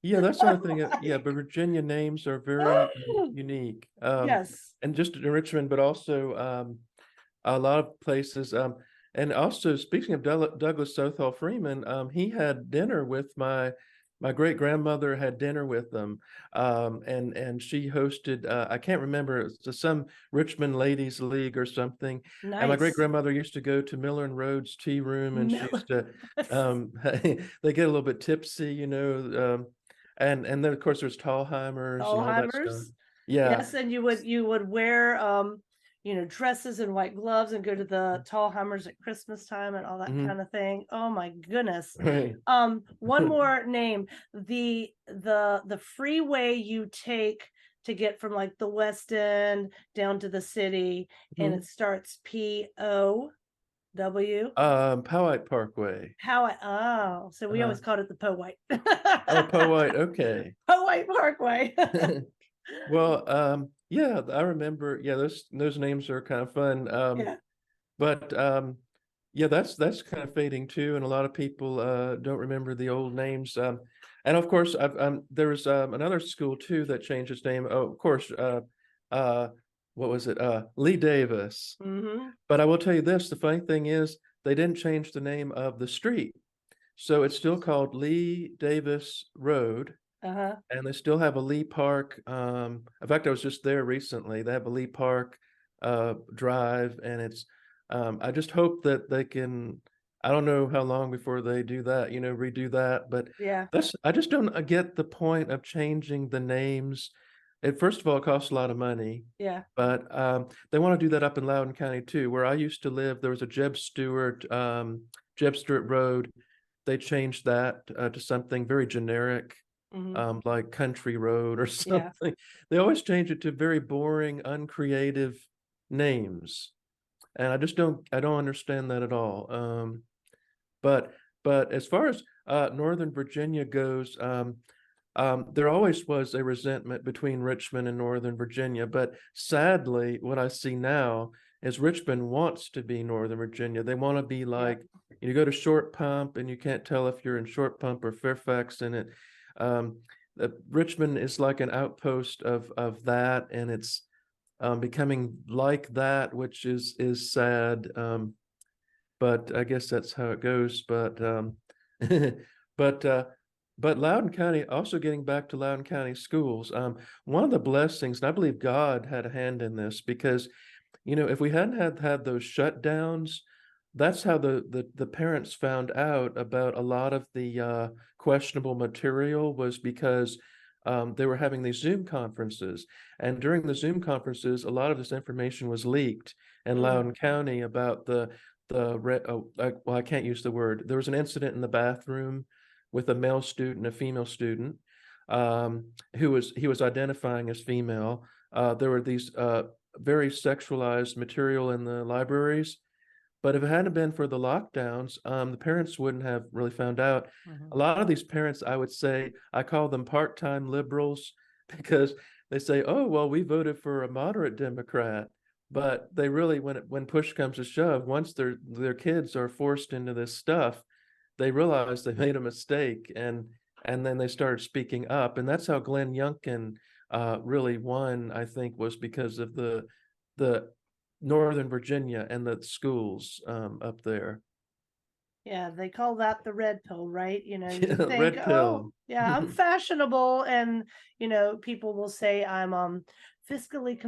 Yeah, that's the I'm only thing. Yeah, like, but Virginia names are very "Oh." unique. Yes, And just in Richmond, but also a lot of places. And also speaking of Douglas Southall Freeman, he had dinner with my great grandmother had dinner with them, and she hosted. I can't remember, it's just some Richmond Ladies League or something. And my great nice. grandmother used to go to Miller and Rhodes Tea Room, and she Miller. used to. They get a little bit tipsy, and then of course there's Tallheimers and all that stuff. Alzheimer's. Yeah. Yes, and you would wear dresses and white gloves and go to the Tallheimers at Christmas time and all that Mhm. kind of thing. Oh my goodness. Right. One more name. The freeway you take to get from like the West End down to the city, and Mhm. it starts POW. Powhite Parkway. So we Uh-huh. always called it the Powhite. Oh, Powhite. Okay. Powhite Parkway. Well, yeah, I remember. Yeah, those names are kind of fun. Yeah. But yeah, that's kind of fading too, and a lot of people don't remember the old names. And of course, there was another school too that changed its name. Oh, of course, uh, what was it? Lee Davis. Hmm. But I will tell you this: the funny thing is, they didn't change the name of the street, so it's still called Lee Davis Road, Uh-huh. and they still have a Lee Park. In fact, I was just there recently. They have a Lee Park drive, and it's. I just hope that they can. I don't know how long before they do that, redo that. But Yeah. I just don't get the point of changing the names. It first of all, it costs a lot of money, Yeah. but they want to do that up in Loudoun County too, where I used to live. There was a Jeb Stewart Road. They changed that to something very generic, Hmm. like Country Road or Yeah. something. They always change it to very boring, uncreative names, and I don't understand that at all. But as far as Northern Virginia goes, there always was a resentment between Richmond and Northern Virginia, but sadly, what I see now is Richmond wants to be Northern Virginia. They want to be Yeah. like, you go to Short Pump and you can't tell if you're in Short Pump or Fairfax, and um, Richmond is like an outpost of that, and it's becoming like that, which is sad. But I guess that's how it goes. But but Loudoun County, also getting back to Loudoun County schools, one of the blessings, and I believe God had a hand in this, because if we hadn't had those shutdowns, that's how the parents found out about a lot of the questionable material, was because they were having these Zoom conferences, and during the Zoom conferences, a lot of this information was leaked in Mm. Loudoun County about well, I can't use the word. There was an incident in the bathroom with a male student, a female student, he was identifying as female. There were these very sexualized material in the libraries. But if it hadn't been for the lockdowns, the parents wouldn't have really found out. Mhm. A lot of these parents, I would say, I call them part-time liberals because they say, "Oh, well, we voted for a moderate Democrat," but they really, when push comes to shove, once their kids are forced into this stuff, they realize they made a mistake, and then they started speaking up, and that's how Glenn Youngkin really won. I think was because of the Northern Virginia and the schools up there. Yeah, they call that the red pill, right? You think, Red oh, pill. yeah, I'm fashionable, and people will say I'm fiscally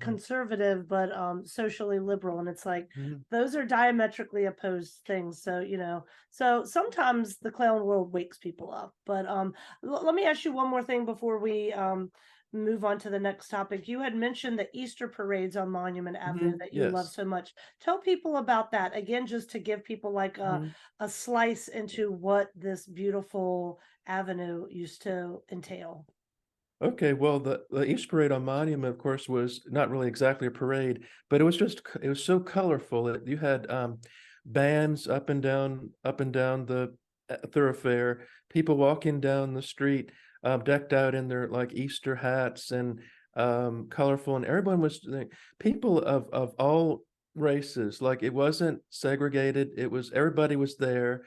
conservative, but socially liberal, and it's like Mhm. those are diametrically opposed things. So, so sometimes the clown world wakes people up. But let me ask you one more thing before we move on to the next topic. You had mentioned the Easter parades on Monument Avenue that you love Yes. so much. Tell people about that again, just to give people like Mhm. a slice into what this beautiful avenue used to entail. Okay, well, the Easter Parade on Monument, of course, was not really exactly a parade, but it was so colorful. You had bands up and down the thoroughfare, people walking down the street, decked out in their like Easter hats and colorful, and everyone was like, people of all races. Like it wasn't segregated. It was everybody was there.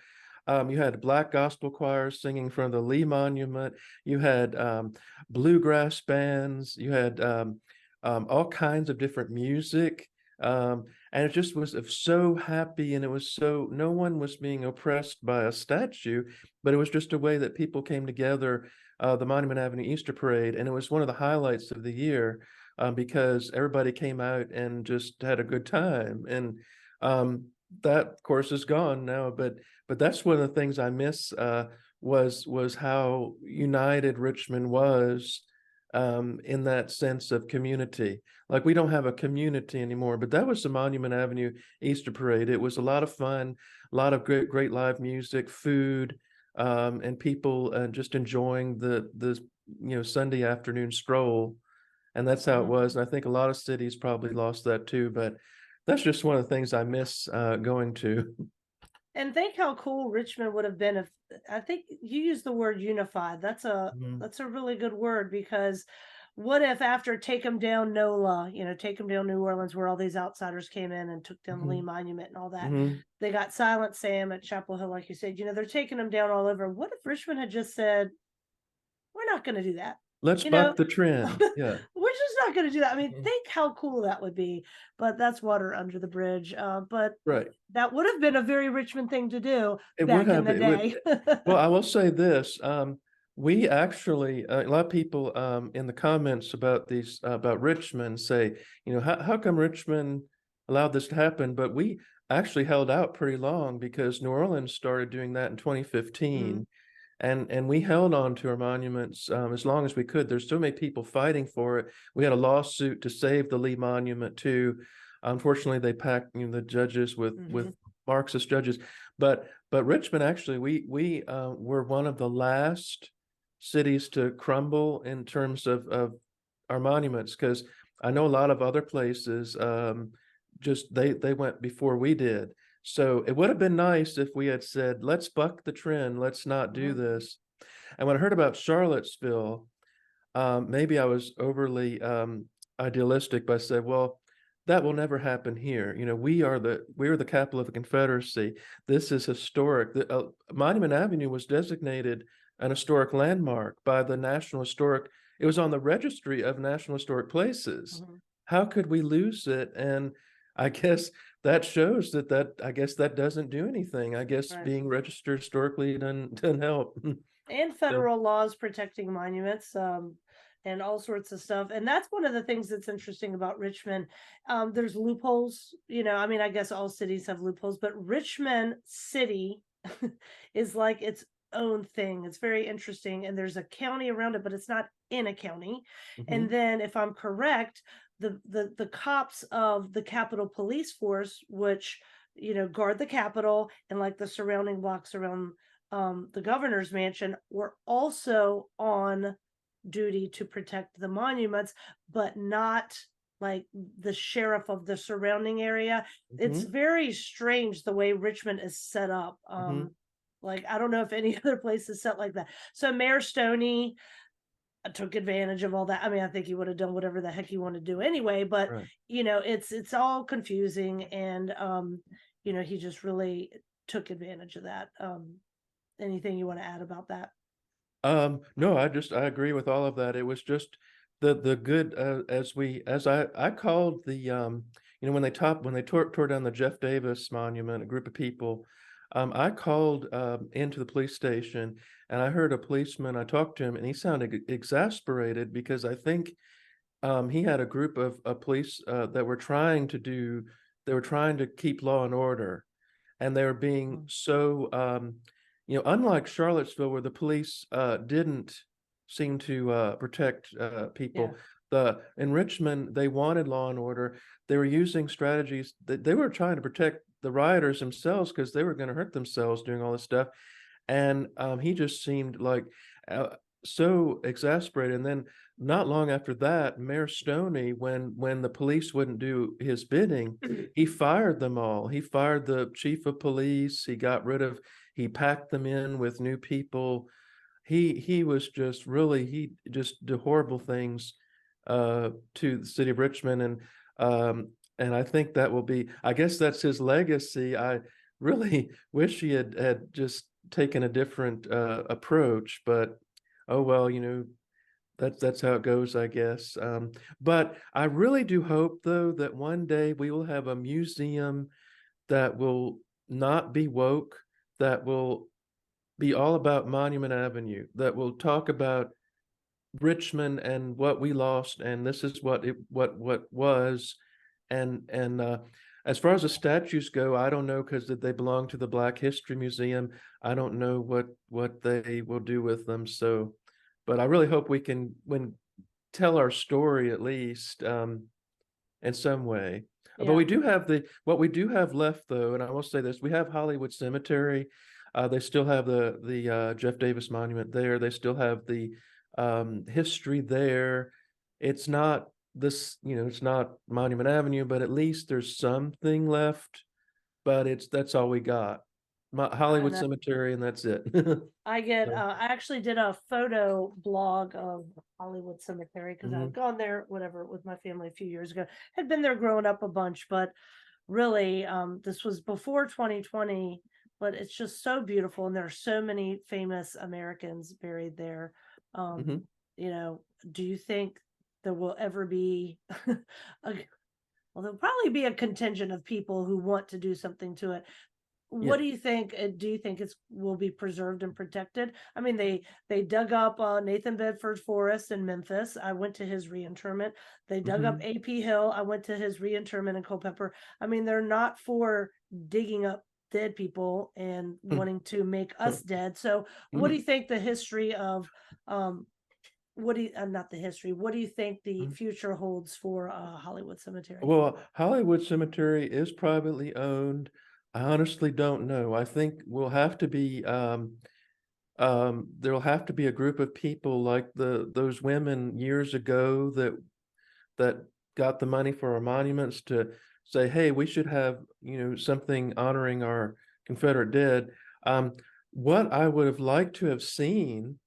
You had black gospel choirs singing in front of the Lee Monument. You had bluegrass bands. You had all kinds of different music. And it just was so happy, and it was so, no one was being oppressed by a statue, but it was just a way that people came together, the Monument Avenue Easter Parade, and it was one of the highlights of the year, because everybody came out and just had a good time. And that, of course, is gone now, but that's one of the things I miss, was how united Richmond was, in that sense of community. Like we don't have a community anymore, but that was the Monument Avenue Easter Parade. It was a lot of fun, a lot of great live music, food, and people just enjoying the Sunday afternoon stroll. And that's how it Mhm. was. And I think a lot of cities probably lost that too, but that's just one of the things I miss going to. And think how cool Richmond would have been if I think you used the word unified. Mhm. That's a really good word because what if after Take 'em Down NOLA, Take 'em Down New Orleans, where all these outsiders came in and took down the Lee Mhm. Monument and all that, Mhm. they got Silent Sam at Chapel Hill, like you said, they're taking them down all over. What if Richmond had just said, we're not going to do that? Let's You know, buck the trend. Yeah, we're just not going to do that. I mean, Mhm. think how cool that would be. But that's water under the bridge. But Right. that would have been a very Richmond thing to do It would back in have, the it would. day. Well, I will say this, we actually, a lot of people, in the comments about these, about Richmond say, how come Richmond allowed this to happen? But we actually held out pretty long because New Orleans started doing that in Mhm. 2015. And we held on to our monuments, as long as we could. There's so many people fighting for it. We had a lawsuit to save the Lee Monument too. Unfortunately, they packed, the judges with Mhm. Marxist judges. But Richmond, actually, we were one of the last cities to crumble in terms of our monuments, because I know a lot of other places, just they went before we did. So it would have been nice if we had said, let's buck the trend, let's not do Mhm. this. And when I heard about Charlottesville, maybe I was overly idealistic, but I said, well, that will never happen here. We are the capital of the Confederacy. This is historic. Monument Avenue was designated an historic landmark by the National Historic. It was on the registry of National Historic Places. Mhm. How could we lose it? And I guess that shows that I guess that doesn't do anything. I guess Right. being registered historically doesn't help. And So, federal laws protecting monuments, and all sorts of stuff. And that's one of the things that's interesting about Richmond. There's loopholes, I mean, I guess all cities have loopholes, but Richmond City is like its own thing. It's very interesting. And there's a county around it, but it's not in a county. And mhm, then if I'm correct, the cops of the Capitol Police Force, which guard the Capitol and like the surrounding blocks around the governor's mansion, were also on duty to protect the monuments, but not like the sheriff of the surrounding area. It's mhm, very strange the way Richmond is set up. mhm. Like I don't know if any other place is set like that. So Mayor Stoney took advantage of all that. I mean, I think he would have done whatever the heck he wanted to do anyway, but Right. it's all confusing and he just really took advantage of that. Anything you want to add about that? No, I agree with all of that. It was just the good, as I called the, when they tore down the Jeff Davis monument, a group of people, I called into the police station, and I heard a policeman. I talked to him, and he sounded exasperated because I think he had a group of police that were trying to do, they were trying to keep law and order, and they were being Mm. so, unlike Charlottesville, where the police didn't seem to protect Yeah. people. In Richmond, they wanted law and order. They were using strategies that they were trying to protect the rioters themselves because they were going to hurt themselves doing all this stuff. And he just seemed like uh, so exasperated. And then not long after that, Mayor Stoney, when the police wouldn't do his bidding, he fired them all. He fired the chief of police. He packed them in with new people. He was just really, he just did horrible things to the city of Richmond. And I think that will be, I guess that's his legacy. I really wish he had just taken a different approach, but oh well, that's how it goes, I guess. But I really do hope, though, that one day we will have a museum that will not be woke, that will be all about Monument Avenue, that will talk about Richmond and what we lost, and this is what was. And as far as the statues go, I don't know, because they belong to the Black History Museum. I don't know what they will do with them. So, but I really hope we can tell our story at least in some way. But Yeah. what we do have left, though, and I will say this: we have Hollywood Cemetery. They still have the Jeff Davis Monument there. They still have the history there. It's not this, it's not Monument Avenue, but at least there's something left. But that's all we got. I Hollywood know. Cemetery, and that's it. So, I actually did a photo blog of Hollywood Cemetery because mhm, I'd gone there, whatever, with my family a few years ago. Had been there growing up a bunch, but really, this was before 2020, but it's just so beautiful. And there are so many famous Americans buried there. mhm, You know, do you think there will ever be a, well, there'll probably be a contingent of people who want to do something to it. yeah. What do you think? Do you think it's will be preserved and protected? I mean, they dug up Nathan Bedford Forrest in Memphis. I went to his reinterment. They dug up Mhm, AP Hill. I went to his reinterment in Culpeper. I mean, they're not for digging up dead people and wanting to make us dead. So, what do mhm, you think the history of um what do you not the history, what do you think the mhm. future holds for Hollywood Cemetery? Well, Hollywood Cemetery is privately owned. I honestly don't know. I think we'll have to be there'll have to be a group of people like those women years ago that got the money for our monuments to say, hey, we should have, something honoring our Confederate dead. Um, what I would have liked to have seen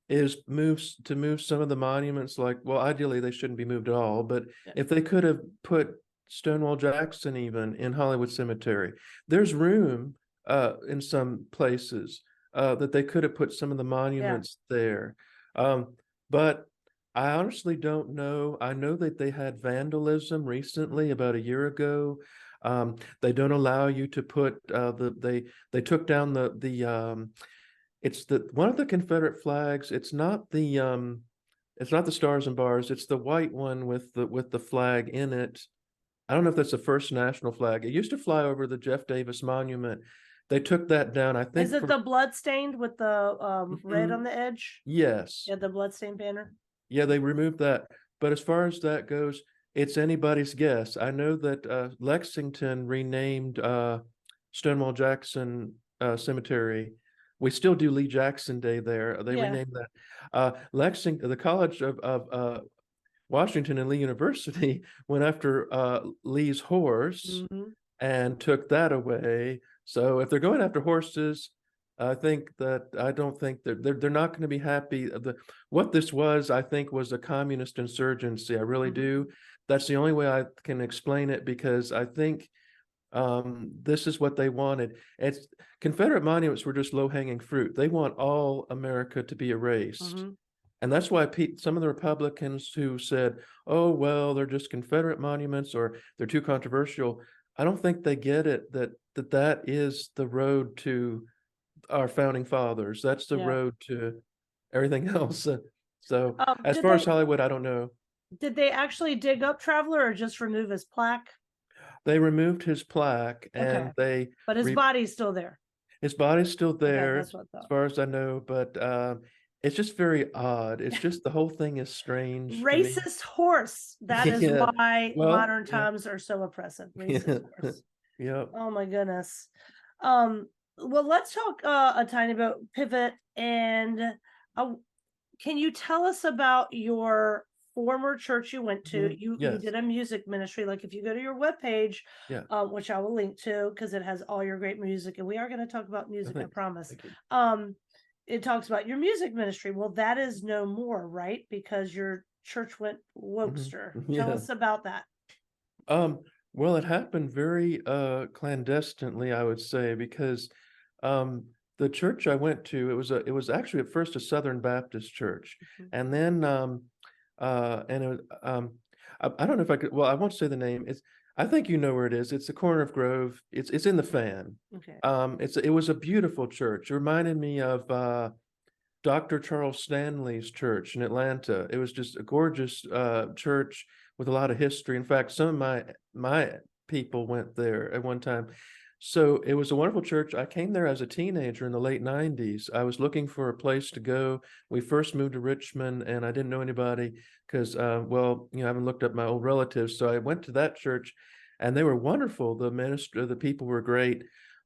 is move some of the monuments, like, well, ideally they shouldn't be moved at all, but Yeah. if they could have put Stonewall Jackson even in Hollywood Cemetery, there's room in some places that they could have put some of the Yeah. monuments there. But I honestly don't know. I know that they had vandalism recently, about a year ago. They don't allow you to put they took down the it's the one of the Confederate flags. It's not the stars and bars. It's the white one with the flag in it. I don't know if that's the first national flag. It used to fly over the Jeff Davis Monument. They took that down, I Is think it for the blood stained with the red on Mhm. the edge? Yes. Yeah, the bloodstained banner. Yeah, they removed that. But as far as that goes, it's anybody's guess. I know that Lexington renamed Stonewall Jackson Cemetery. We still do Lee Jackson Day there. They Yeah. renamed that. Lexington, the College of Washington and Lee University went after Lee's horse Hmm. and took that away. So if they're going after horses, I don't think that they're not going to be happy. What this was, I think, was a communist insurgency. I really Hmm. do. That's the only way I can explain it, because I think this is what they wanted. It's Confederate monuments were just low-hanging fruit. They want all America to be erased. Hmm. And that's why some of the Republicans who said, oh, well, they're just Confederate monuments or they're too controversial. I don't think they get it that is the road to our founding fathers. That's the Yeah. road to everything else. So as Did far as they Hollywood, I don't know. actually dig up Traveler or just remove his plaque? They removed his plaque Okay, and they but his re body's still there. his body's still Okay, there that's what I as thought. far as I know, but it's just very odd. It's just the whole thing is strange to me. Racist horse. That is Yeah. why Well, modern yeah. times are so oppressive. Racist Yeah. horse. Yep. Oh my goodness. Um, well, let's talk a tiny bit pivot and uh, can you tell us about your former church you went to? Mhm. You Yes. did a music ministry. Like if you go to your webpage, Yeah. which I will link to because it has all your great music, and we are going to talk about Oh, music, I thanks. promise. Thank you. Um, it talks about your music ministry. Well, that is no more, right? Because your church went Mhm. wokester. Tell Yeah. us about that. Um, well, it happened very clandestinely, I would say, because um the church I went to, it was actually at first a Southern Baptist church. Mhm. And then and it, I don't know if I could, well, I won't say the name. I think you know where it is. It's the corner of Grove. It's in the Fan. Okay. It was a beautiful church. It reminded me of Dr. Charles Stanley's church in Atlanta. It was just a gorgeous church with a lot of history. In fact, some of my people went there at one time. So it was a wonderful church. I came there as a teenager in the late 90s. I was looking for a place to go. We first moved to Richmond and I didn't know anybody because, well, I haven't looked up my old relatives. So I went to that church and they were wonderful. The people were great,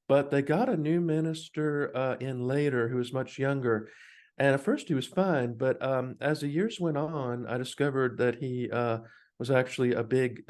but they got a new minister in later who was much younger. And at first he was fine, but as the years went on, I discovered that he was actually a big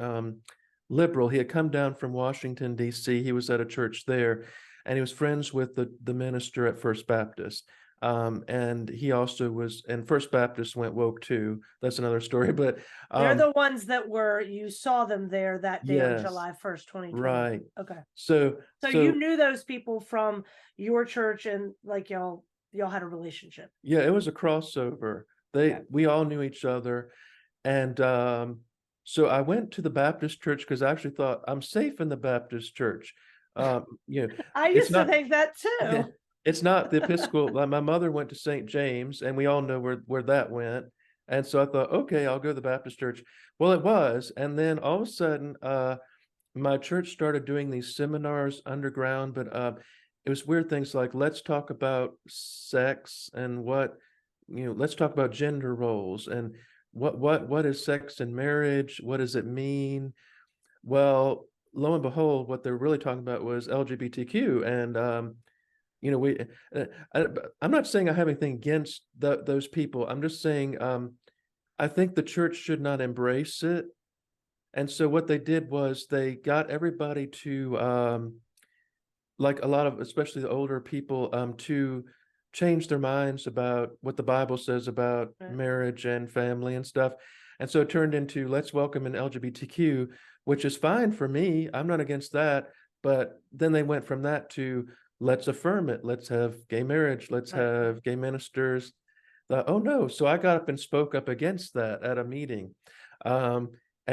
liberal. He had come down from Washington, D.C. He was at a church there, and he was friends with the minister at First Baptist. And he also was, and First Baptist went woke too. That's another story, but They're the ones that you saw them there that day on yes, July 1st, 2020. right. Okay. So You knew those people from your church, and like y'all had a relationship. yeah, it was a crossover. We all knew each other. And so I went to the Baptist church because I actually thought I'm safe in the Baptist church. You know, I it's used to not think that too. it's not the Episcopal. Like my mother went to St. James, and we all know where that went. And so I thought, okay, I'll go to the Baptist church. Well, it was, and then all of a sudden, my church started doing these seminars underground, but it was weird things like let's talk about sex and let's talk about gender roles and what is sex and marriage? What does it mean? Well, lo and behold, what they're really talking about was LGBTQ, and we. I'm not saying I have anything against those people. I'm just saying I think the church should not embrace it. And so what they did was they got everybody to like a lot of, especially the older people, to change their minds about what the Bible says about marriage and family and stuff. And so it turned into let's welcome an LGBTQ, which is fine for me. I'm not against that. But then they went from that to let's affirm it. Let's have gay marriage. Let's have gay ministers. Oh no. So I got up and spoke up against that at a meeting. And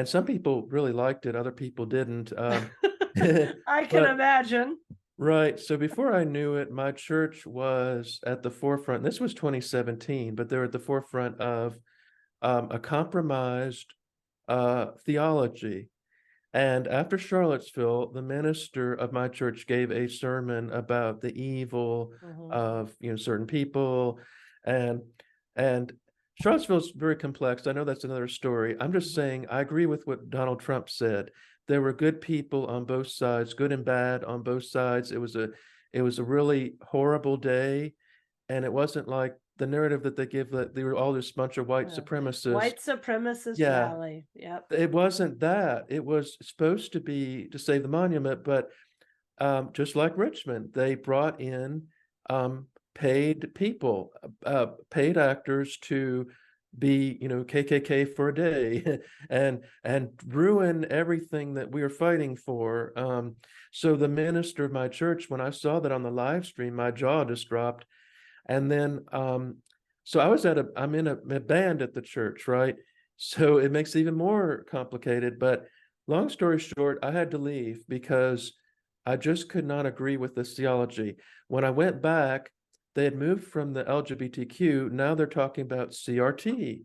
some people really liked it. Other people didn't. I can imagine. Right. So before I knew it, my church was at the forefront. This was 2017, but they're at the forefront of a compromised theology. And after Charlottesville, the minister of my church gave a sermon about the evil of certain people, and Charlottesville is very complex. I know that's another story. I'm just saying I agree with what Donald Trump said. There were good people on both sides, good and bad on both sides. It was a really horrible day, and it wasn't like the narrative that they give that they were all this bunch of white supremacists. White supremacist rally. Yep. It wasn't that. It was supposed to be to save the monument, but just like Richmond, they brought in paid people, paid actors to be, KKK for a day and ruin everything that we are fighting for. So the minister of my church, when I saw that on the live stream, my jaw just dropped. And then, so I'm in a band at the church, right? So it makes it even more complicated. But long story short, I had to leave because I just could not agree with this theology. When I went back, they had moved from the LGBTQ. Now they're talking about CRT.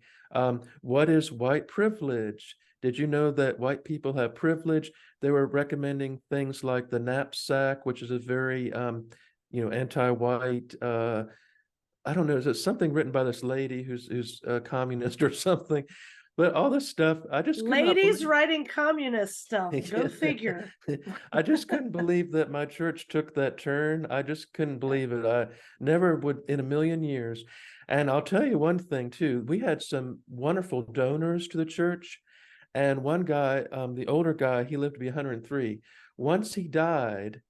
What is white privilege? Did you know that white people have privilege? They were recommending things like the knapsack, which is a very, anti-white. I don't know. Is it something written by this lady who's a communist or something? But all this stuff, I just could not Ladies believe. writing communist stuff. Go figure. I just couldn't believe that my church took that turn. I just couldn't believe it. I never would in a million years. And I'll tell you one thing too. We had some wonderful donors to the church. And one guy, the older guy, he lived to be 103. Once he died,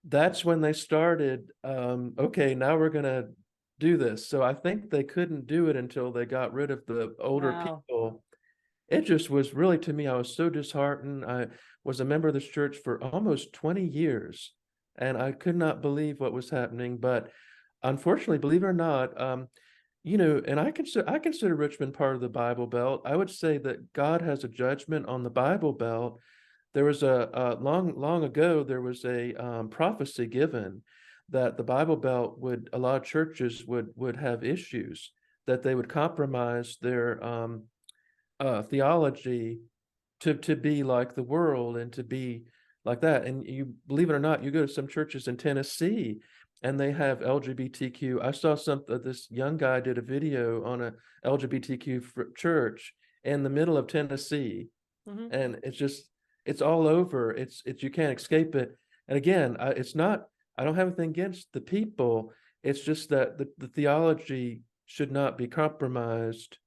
that's when they started, okay, now we're going to do this. So I think they couldn't do it until they got rid of the older people. It just was really, to me, I was so disheartened. I was a member of this church for almost 20 years, and I could not believe what was happening. But unfortunately, believe it or not, and I consider Richmond part of the Bible Belt. I would say that God has a judgment on the Bible Belt. There was a long ago, there was a prophecy given that the Bible Belt a lot of churches would have issues, that they would compromise their theology to be like the world and to be like that. And you believe it or not, you go to some churches in Tennessee and they have LGBTQ. I saw this young guy did a video on a LGBTQ church in the middle of Tennessee, and it's all over. It's you can't escape it. And again, I don't have anything against the people. It's just that the theology should not be compromised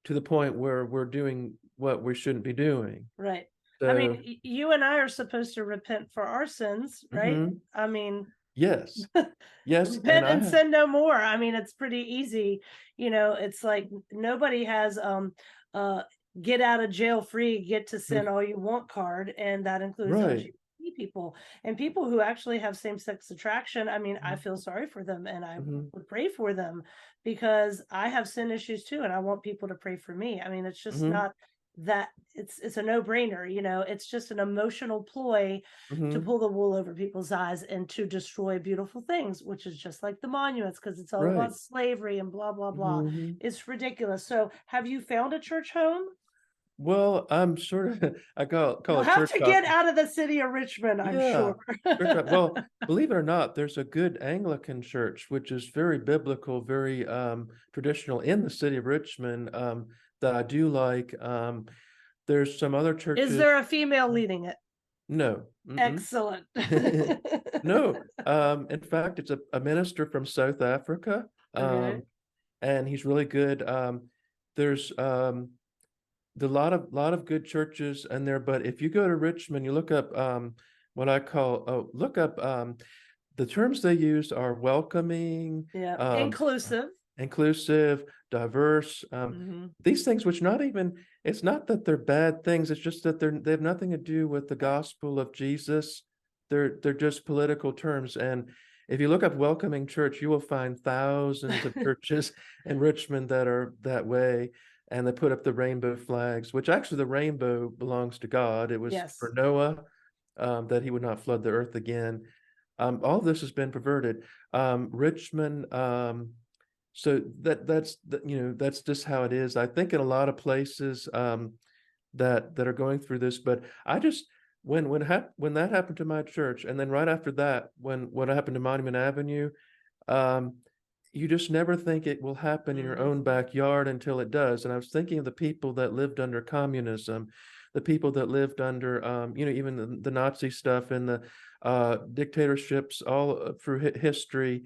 to the point where we're doing what we shouldn't be doing. Right. I mean, So, you and I are supposed to repent for our sins, right? mhm, I mean, yes, yes, and repent and sin no more. I mean, it's pretty easy. It's like nobody has uh get out of jail free, get to sin all you want card, and that includes right. LGBT people and people who actually have same-sex attraction. I mean, I Mhm, feel sorry for them and I mhm, would pray for them because I have sin issues too, and I want people to pray for me. I mean, it's just mhm, not that it's a no-brainer, it's just an emotional ploy to mhm, pull the wool over people's eyes and to destroy beautiful things, which is just like the monuments, because it's all right. about slavery and blah, blah, blah. Mhm. It's ridiculous. So, have you found a church home? Well, I'm sort of I call You'll it have church to get hopping. out of the city of Richmond, I'm Yeah, sure. church hop well, believe it or not, there's a good Anglican church, which is very biblical, very, traditional in the city of Richmond, that I do like. There's some other Is churches. there a female leading it? No, Excellent. no, in fact, it's a minister from South Africa, Okay. and he's really good. There's, the lot of good churches in there, but if you go to Richmond, you look up, what I call look up, the terms they use are welcoming, Yeah. um, Inclusive. inclusive, diverse, Hmm. these things which not even it's not that they're bad things, it's just that they have nothing to do with the gospel of Jesus. They're just political terms. And if you look up welcoming church, you will find thousands of churches in Richmond that are that way. And they put up the rainbow flags, which actually the rainbow belongs to God. It was for Yes. Noah, that he would not flood the earth again. All of this has been perverted. Richmond, so that's just how it is. I think in a lot of places that are going through this, but I just when that happened to my church, and then right after that, when what happened to Monument Avenue, um, you just never think it will happen in your Hmm. own backyard until it does. And I was thinking of the people that lived under communism, the people that lived under even the Nazi stuff and the dictatorships all through history.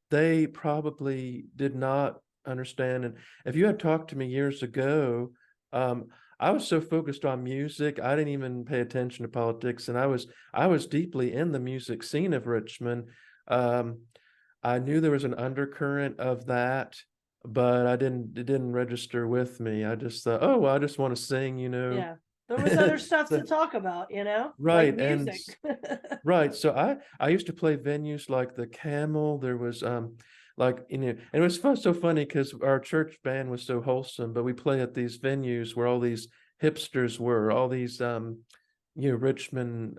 They probably did not understand. And if you had talked to me years ago, um, I was so focused on music, I didn't even pay attention to politics, and I was deeply in the music scene of Richmond. Um, I knew there was an undercurrent of that, but it didn't register with me. I just thought, oh, well, I just want to sing, you know. Yeah. There was other stuff to So, talk about, like right, and music. right. So I used to play venues like the Camel. There was like and it was so funny because our church band was so wholesome, but we play at these venues where all these hipsters were, all these Richmond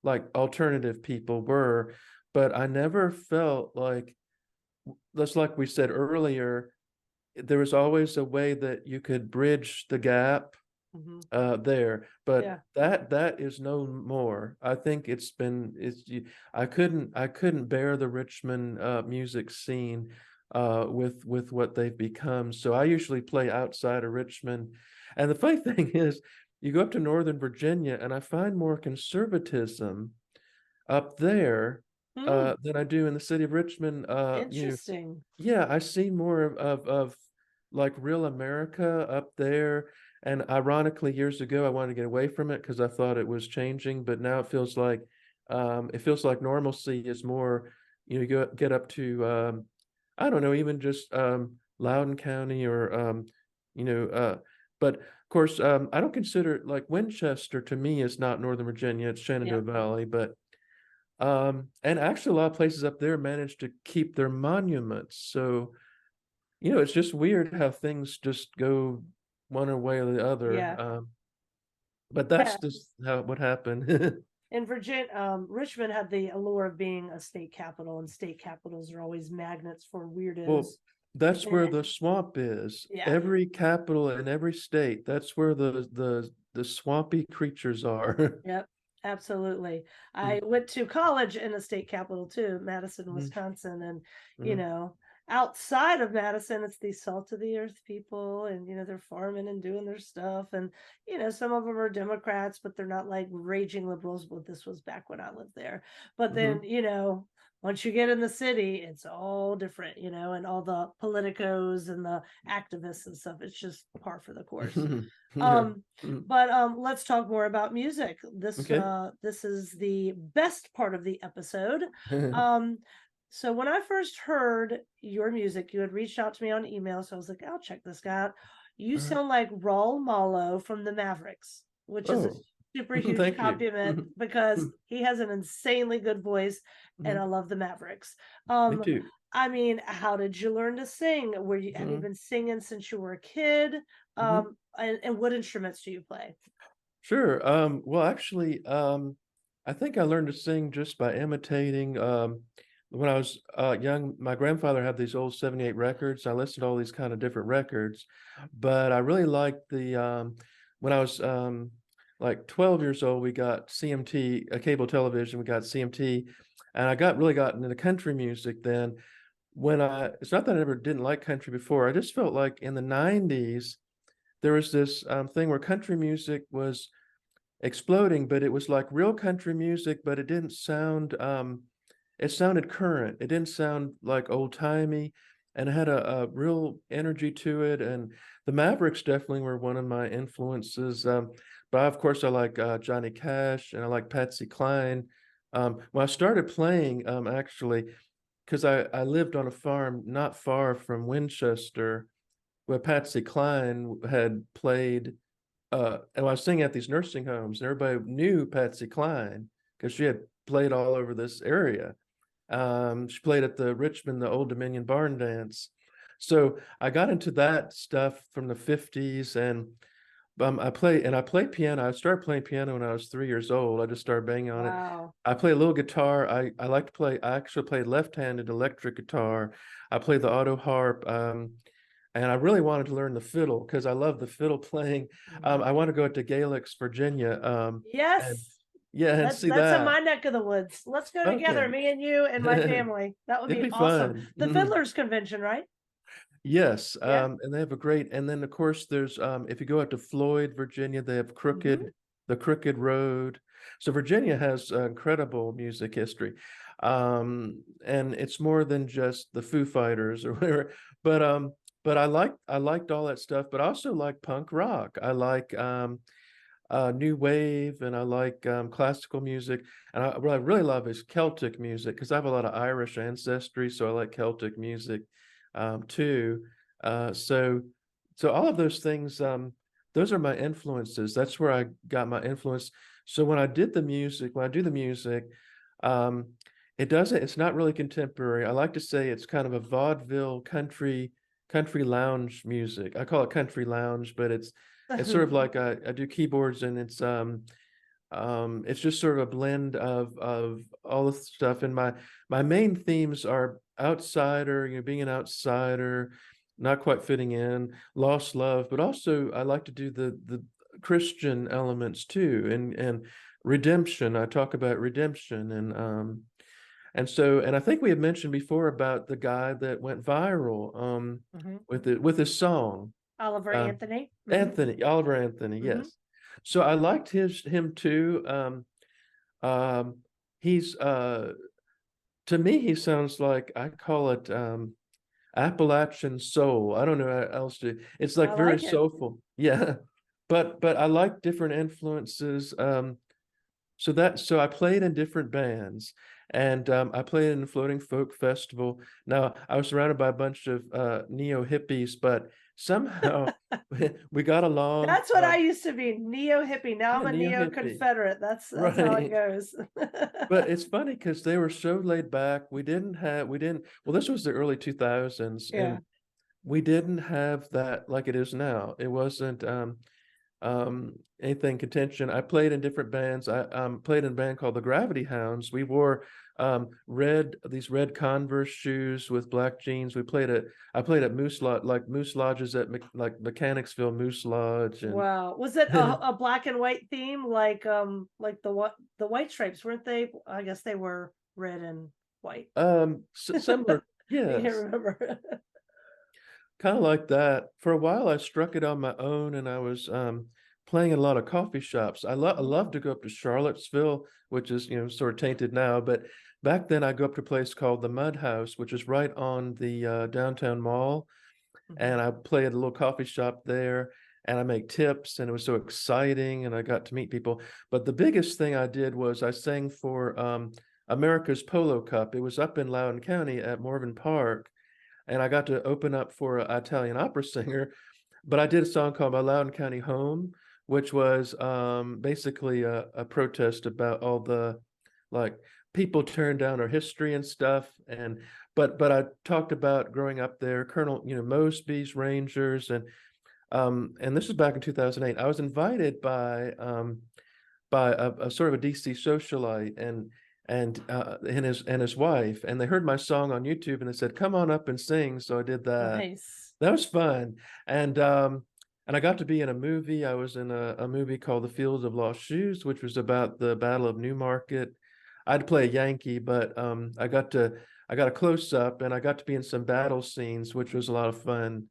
like alternative people were, but I never felt like just like we said earlier, there was always a way that you could bridge the gap Mhm. there, but Yeah. that is no more. I think I couldn't bear the Richmond music scene with what they've become. So I usually play outside of Richmond. And the funny thing is you go up to Northern Virginia and I find more conservatism up there Hmm. than I do in the city of Richmond. Interesting. Yeah, I see more of like real America up there. And ironically, years ago, I wanted to get away from it because I thought it was changing, but now it feels like normalcy is more, you get up to I don't know, even just Loudoun County or but of course I don't consider like Winchester to me is not Northern Virginia, it's Yeah. Shenandoah Valley, but and actually a lot of places up there managed to keep their monuments. So, it's just weird how things just go one way or the other. Yeah. But Yeah. that's just how it would happen. In Virginia, Richmond had the allure of being a state capital, and state capitals are always magnets for Well, weirdos. that's And where the swamp is. yeah, Every capital in every state, that's where the swampy creatures are. yep, absolutely. I went to college in the state capital too, Madison, Mhm, Wisconsin, and you mhm, know, outside of Madison, it's these salt of the earth people, and they're farming and doing their stuff, and some of them are Democrats, but they're not like raging liberals. But this was back when I lived there. But then, mhm, once you get in the city, it's all different, you know, and all the politicos and the activists and stuff. It's just par for the course. Yeah. Um, but let's talk more about music. Okay. This is the best part of the episode. Um, so when I first heard your music, you had reached out to me on email, so I was like, I'll check this guy out. You Uh, sound like Raul Malo from the Mavericks, which is a oh, super huge thank you. compliment because he has an insanely good voice, and I love the Mavericks. Me Um, too. I mean, how did you learn to sing? Have you been singing since you were a kid? Mhm. And what instruments do you play? Sure. Well, actually, I think I learned to sing just by imitating. When I was young, my grandfather had these old 78 records. I listened to all these kind of different records, but I really liked when I was like 12 years old, we got CMT, a cable television, we got CMT, and I really got into country music then. It's not that I ever didn't like country before, I just felt like in the 90s, there was this thing where country music was exploding, but it was like real country music, but it didn't sound it sounded current. It didn't sound like old timey, and it had a real energy to it. And the Mavericks definitely were one of my influences. But of course, I like Johnny Cash and I like Patsy Cline. When I started playing, actually, because I lived on a farm not far from Winchester, where Patsy Cline had played, and I was singing at these nursing homes, and everybody knew Patsy Cline because she had played all over this area. She played at the Richmond, the Old Dominion Barn Dance. So I got into that stuff from the 50s, and I played piano. I started playing piano when I was 3 years old. I just started banging on it. Wow. I play a little guitar. I like to play. I actually play left-handed electric guitar. I play the auto harp. And I really wanted to learn the fiddle because I love the fiddle playing. Mhm. I want to go to Gaelics, Virginia. And Yes, yeah, and see that's in that. my neck of the woods. Let's go together, Okay. me and you and my family. That would It'd be be awesome. fun. The Fiddlers Convention, right? Yes, Yeah. and they have a great, and then of course there's if you go out to Floyd, Virginia, they have Hmm. the Crooked Road. So Virginia has incredible music history. And it's more than just the Foo Fighters or whatever, but I liked all that stuff, but I also like punk rock. I like new wave, and I like classical music. And what I really love is Celtic music because I have a lot of Irish ancestry, so I like Celtic music too. So all of those things, those are my influences. That's where I got my influence. So when I do the music, um, it's not really contemporary. I like to say it's kind of a vaudeville country lounge music. I call it country lounge, but it's sort of like I do keyboards, and it's just sort of a blend of all the stuff. And my main themes are outsider, being an outsider, not quite fitting in, lost love, but also I like to do the Christian elements too, and redemption. I talk about redemption, and I think we had mentioned before about the guy that went viral Hmm. with his song. Oliver uh, Anthony. Hmm. Oliver Anthony, Hmm. yes. So I liked him too. Um, he's to me he sounds like, I call it Appalachian soul. I don't know how else to. It's I like very like it. soulful, yeah. But I like different influences. So I played in different bands, and I played in the Floating Folk Festival. Now I was surrounded by a bunch of neo hippies, but somehow we got along. That's what I used to be, neo hippie. Now I'm Yeah, a neo neo hippie, Confederate. That's how it right? goes. But it's funny because they were so laid back. We didn't. Well, this was the early 2000s, Yeah. and we didn't have that like it is now. It wasn't anything contention. I played in different bands. I played in a band called the Gravity Hounds. We wore these red Converse shoes with black jeans. I played at Moose Lodges at like Mechanicsville Moose Lodge, and Wow. Was it a black and white theme like the White Stripes, weren't they? I guess they were red and white. similar, I can't yes, remember. kind of like that. For a while I struck it on my own, and I was playing in a lot of coffee shops. I Mhm. love to go up to Charlottesville, which is sort of tainted now, but back then I go up to a place called the Mud House, which is right on the downtown mall. And I play at a little coffee shop there, and I make tips, and it was so exciting, and I got to meet people. But the biggest thing I did was I sang for America's Polo Cup. It was up in Loudoun County at Morven Park, and I got to open up for an Italian opera singer. But I did a song called My Loudoun County Home, which was basically a protest about all the, like, people turned down our history and stuff. And but I talked about growing up there, Colonel, Mosby's Rangers, and this was back in 2008. I was invited by a sort of a DC socialite and his wife, and they heard my song on YouTube, and they said, "Come on up and sing." So I did that. Nice. That was fun. And I got to be in a movie. I was in a movie called The Fields of Lost Shoes, which was about the Battle of Newmarket. I'd play a Yankee, but I got a close up, and I got to be in some battle scenes, which was a lot of fun.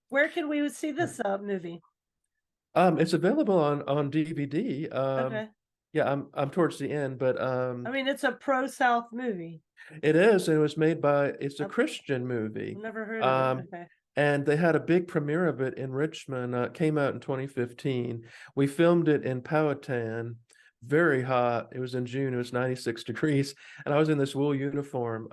Where can we see this movie? It's available on DVD. Okay. Yeah, I'm towards the end, but I mean, it's a pro-South movie. it is, and it was made by, it's a I've Christian movie. never heard of it. Okay. And they had a big premiere of it in Richmond. It came out in 2015. We filmed it in Powhatan, very hot. It was in June. It was 96 degrees, and I was in this wool uniform.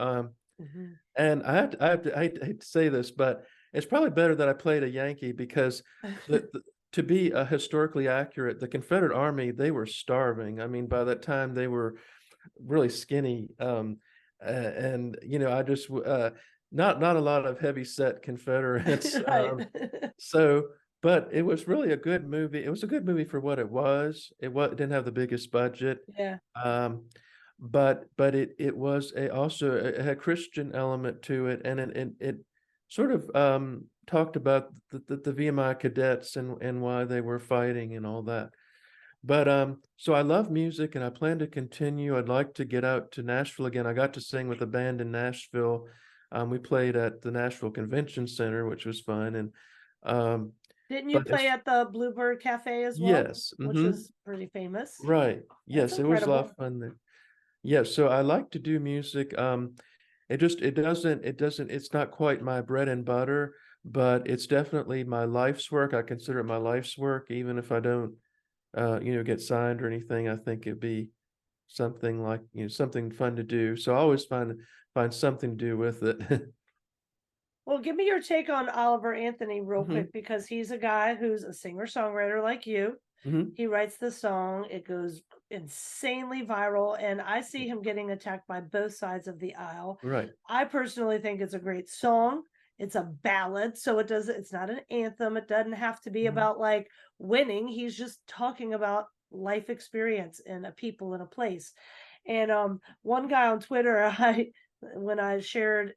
And I hate to say this, but it's probably better that I played a Yankee, because to be historically accurate, the Confederate Army, they were starving. I mean, by that time they were really skinny. And I just not a lot of heavy set Confederates. Right. So, but it was really a good movie. It was a good movie for what it was. It didn't have the biggest budget. Yeah. But it was also it had a Christian element to it, and it sort of talked about the VMI cadets and why they were fighting and all that. But so I love music, and I plan to continue. I'd like to get out to Nashville again. I got to sing with a band in Nashville. We played at the Nashville Convention Center, which was fun. And didn't you play at the Bluebird Cafe as well? Yes. Which is pretty famous. Right. Yes, That's it was a lot incredible. of fun there. Yeah, so I like to do music. It's not quite my bread and butter, but it's definitely my life's work. I consider it my life's work, even if I don't get signed or anything. I think it'd be something like, something fun to do. So I always find something to do with it. Well, give me your take on Oliver Anthony real Mhm. quick, because he's a guy who's a singer-songwriter like you. Mhm. He writes the song, it goes insanely viral, and I see him getting attacked by both sides of the aisle. Right. I personally think it's a great song. It's a ballad, so it's not an anthem. It doesn't have to be Mhm. about like winning. He's just talking about life experience and a people and a place. And one guy on Twitter, when I shared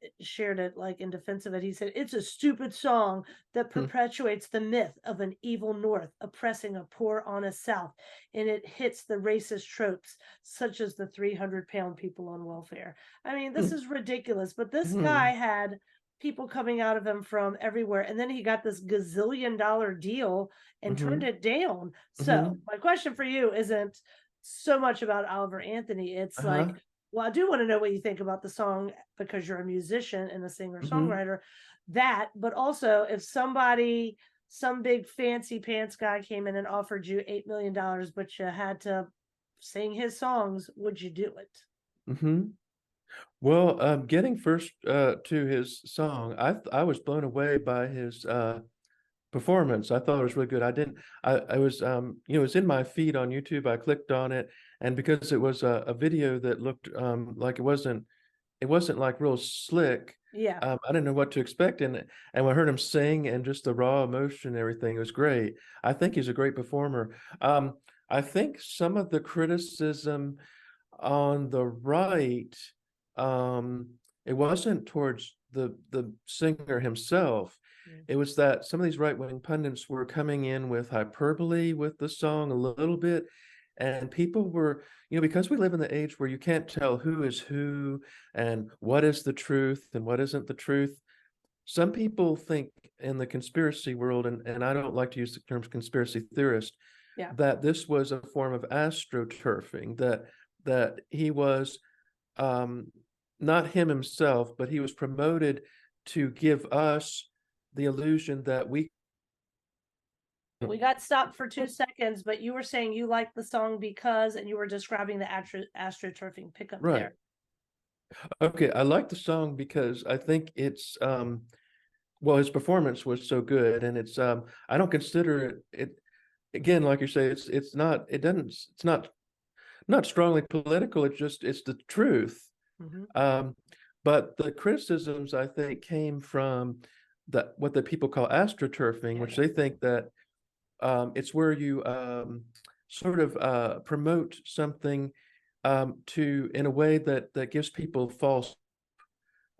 it like in defense of it, he said it's a stupid song that Hmm. perpetuates the myth of an evil North oppressing a poor, honest South, and it hits the racist tropes such as the 300-pound people on welfare. I mean, this Hmm. is ridiculous, but this guy Mhm. had people coming out of him from everywhere, and then he got this gazillion-dollar deal and turned Mhm. it down. So Mhm. my question for you isn't so much about Oliver Anthony. It's like, Uh-huh. well, I do want to know what you think about the song because you're a musician and a singer Mhm. songwriter. That, but also if some big fancy pants guy came in and offered you $8 million, but you had to sing his songs, would you do it? Mhm. Well, getting first to his song, I was blown away by his performance. I thought it was really good. I was it was in my feed on YouTube. I clicked on it, and because it was a video that looked like it wasn't like real slick. Yeah. I didn't know what to expect, and when I heard him sing and just the raw emotion and everything, it was great. I think he's a great performer. I think some of the criticism on the right, it wasn't towards the singer himself. Mm. It was that some of these right-wing pundits were coming in with hyperbole with the song a little bit, and people were, because we live in the age where you can't tell who is who and what is the truth and what isn't the truth. Some people think in the conspiracy world, and I don't like to use the term conspiracy theorist, Yeah. that this was a form of astroturfing, that he was not him himself, but he was promoted to give us the illusion that we We got stopped for 2 seconds, but you were saying you liked the song because, and you were describing the astroturfing pickup right. there. Okay, I like the song because I think it's well, his performance was so good, and it's I don't consider it again, like you say, it's not it doesn't it's not strongly political, it's the truth. Mhm. But the criticisms I think came from what the people call astroturfing, Yeah, which yeah. they think that it's where you sort of promote something to in a way that gives people false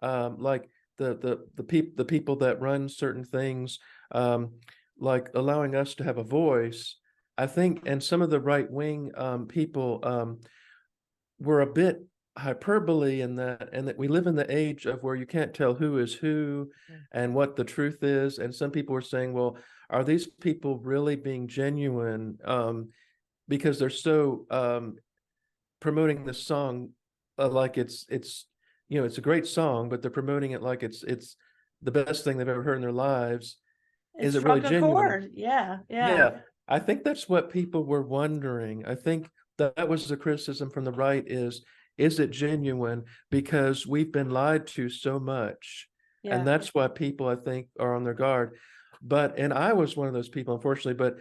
like the people that run certain things, um, like allowing us to have a voice. I think, and some of the right wing people were a bit hyperbole in that, and that we live in the age of where you can't tell who is who Mm. and what the truth is. And some people were saying, well, are these people really being genuine? Because they're so promoting this song like it's it's a great song, but they're promoting it like it's the best thing they've ever heard in their lives. It Is it really struck a genuine? chord. Yeah, yeah. Yeah, I think that's what people were wondering. I think that was the criticism from the right is it genuine? Because we've been lied to so much. And Yeah. that's why people, I think, are on their guard. And I was one of those people, unfortunately, but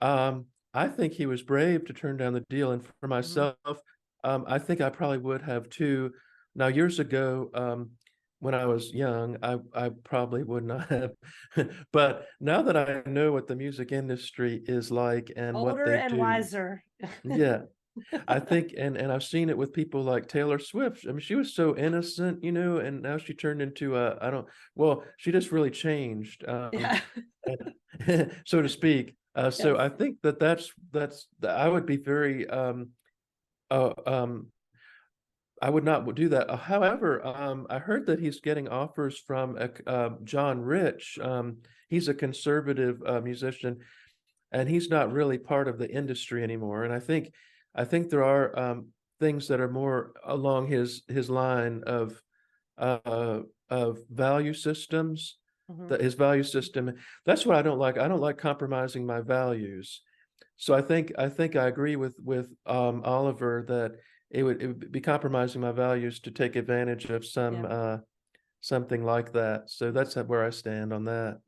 I think he was brave to turn down the deal. And for Mhm. myself, I think I probably would have too. Now, years ago, when I was young, I probably would not have. But now that I know what the music industry is like and what Older they and do, wiser. yeah, I think, and I've seen it with people like Taylor Swift. I mean, she was so innocent, and now she turned into I don't, well, she just really changed, Yeah. so to speak. So Yes. I think I would be very uh, um I would not do that. However, I heard that he's getting offers from John Rich. He's a conservative musician, and he's not really part of the industry anymore. And I think there are things that are more along his line of value systems. Mhm. That his value system. That's what I don't like. I don't like compromising my values. So I think I agree with Oliver that it would be compromising my values to take advantage of Yeah. something like that. So that's where I stand on that.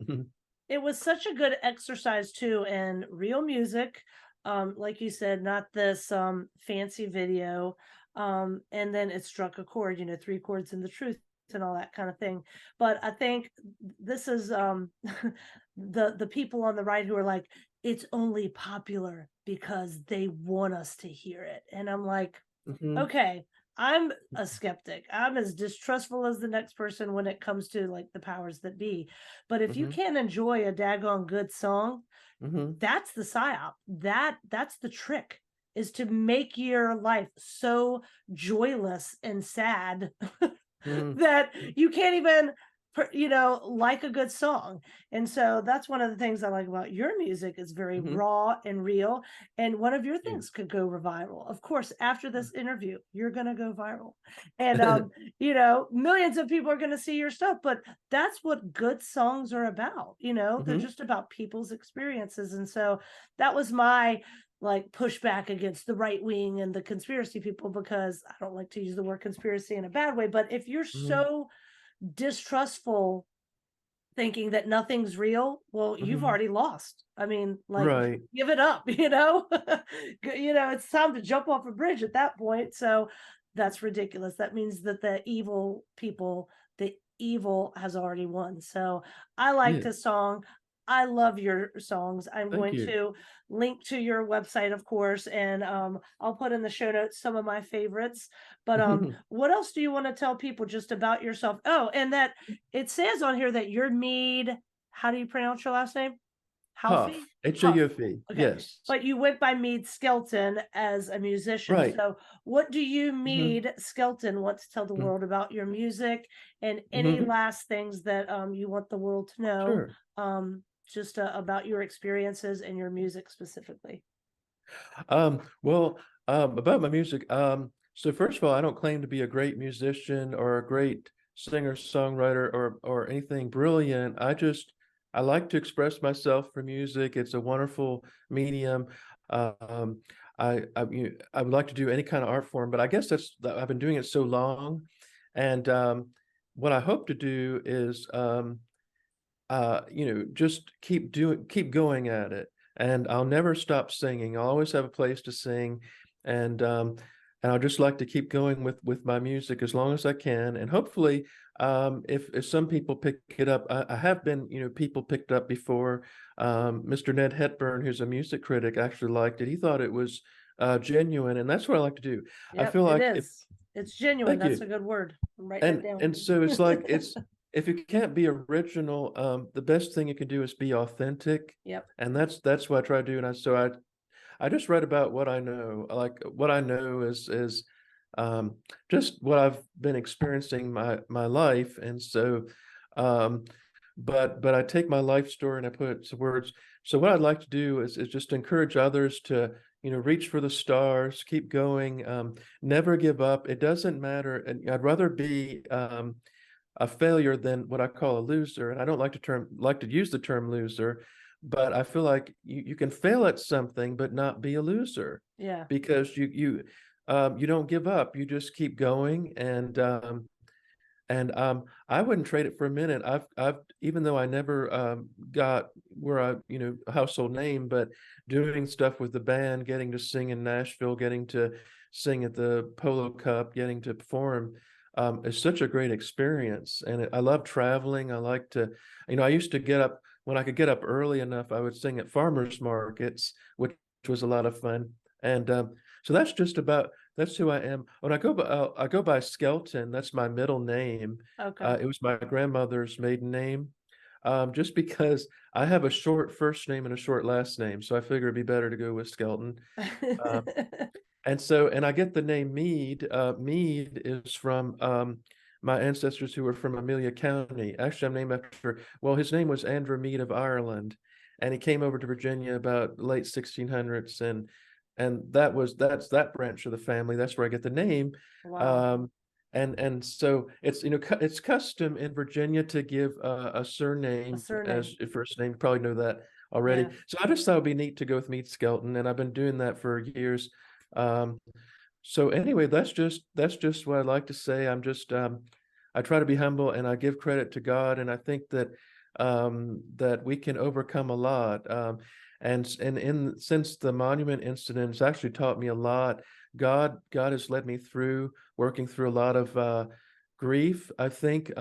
It was such a good exercise too, in real music. Like you said, not this fancy video. And then it struck a chord, 3 chords in the truth and all that kind of thing. But I think this is the people on the right who are like, it's only popular because they want us to hear it. And I'm like, Mhm, okay, I'm a skeptic. I'm as distrustful as the next person when it comes to like the powers that be. But if you mhm, can't enjoy a daggone good song, mhm, that's the psyop. That's the trick, is to make your life so joyless and sad mhm, that you can't even like a good song. And so that's one of the things I like about your music, is very mhm. raw and real. And one of your Yeah. things could go viral. Of course, after this interview, you're going to go viral. And millions of people are going to see your stuff, but that's what good songs are about. They're Mhm, just about people's experiences. And so that was my like pushback against the right wing and the conspiracy people, because I don't like to use the word conspiracy in a bad way, but if you're mhm, so distrustful, thinking that nothing's real, well, you've mhm. already lost. I mean, like, Right. give it up, it's time to jump off a bridge at that point. So that's ridiculous. That means that the evil has already won. So I liked Yeah. the song. I love your songs. I'm Thank going you. to link to your website, of course, and I'll put in the show notes some of my favorites. But what else do you want to tell people just about yourself? Oh, and that it says on here that you're Mead. How do you pronounce your last name? Halfie? Huff. Huff. Huff. Okay. Yes. But you went by Mead Skelton as a musician. Right. So what do you, Mhm, Mead Skelton, want to tell the mhm, world about your music, and any mhm. last things that you want the world to know, Sure. just about your experiences and your music specifically? Well, about my music, So first of all, I don't claim to be a great musician or a great singer-songwriter or anything brilliant. I like to express myself through music. It's a wonderful medium. Um, I would like to do any kind of art form, but I guess I've been doing it so long, and what I hope to do is just keep going at it, and I'll never stop singing. I'll always have a place to sing, and and I'll just like to keep going with my music as long as I can, and hopefully, if some people pick it up, I have been, people picked up before. Mr. Ned Hepburn, who's a music critic, actually liked it. He thought it was genuine, and that's what I like to do. I Yep, feel it like if is. It's genuine. Thank That's you. a good word. I'm writing it down. And so it's like if you can't be original, the best thing you can do is be authentic. Yep. And that's what I try to do. And I just write about what I know. Like what I know is um just what I've been experiencing my life. And so um but I take my life story and I put it to words. So what I'd like to do is just encourage others to, reach for the stars, keep going, never give up. It doesn't matter. And I'd rather be a failure than what I call a loser. And I don't like to use the term loser, but I feel like you can fail at something but not be a loser, Yeah. because you don't give up. You just keep going, and I wouldn't trade it for a minute. I've even though I never got where a household name, but doing stuff with the band, getting to sing in Nashville, getting to sing at the Polo Cup, getting to perform, is such a great experience. And I love traveling. I like to, I used to get up when I could get up early enough. I would sing at farmers markets, which was a lot of fun. And so that's who I am. When I go by Skelton. That's my middle name. Okay. It was my grandmother's maiden name. Just because I have a short first name and a short last name, so I figure it'd be better to go with Skelton. Uh, and I get the name Mead. Mead is from my ancestors who were from Amelia County. Actually, I'm named after, well, his name was Andrew Meade of Ireland, and he came over to Virginia about late 1600s, and that's that branch of the family. That's where I get the name. Wow. And so it's it's custom in Virginia to give a A surname surname. as a first name. You probably know that already. Yeah. So I just thought it'd be neat to go with Meade Skelton, and I've been doing that for years. Um, so anyway, that's just what I'd like to say. I try to be humble and I give credit to God, and I think that we can overcome a lot. And since the monument incident has actually taught me a lot. God has led me through working through a lot of grief. I think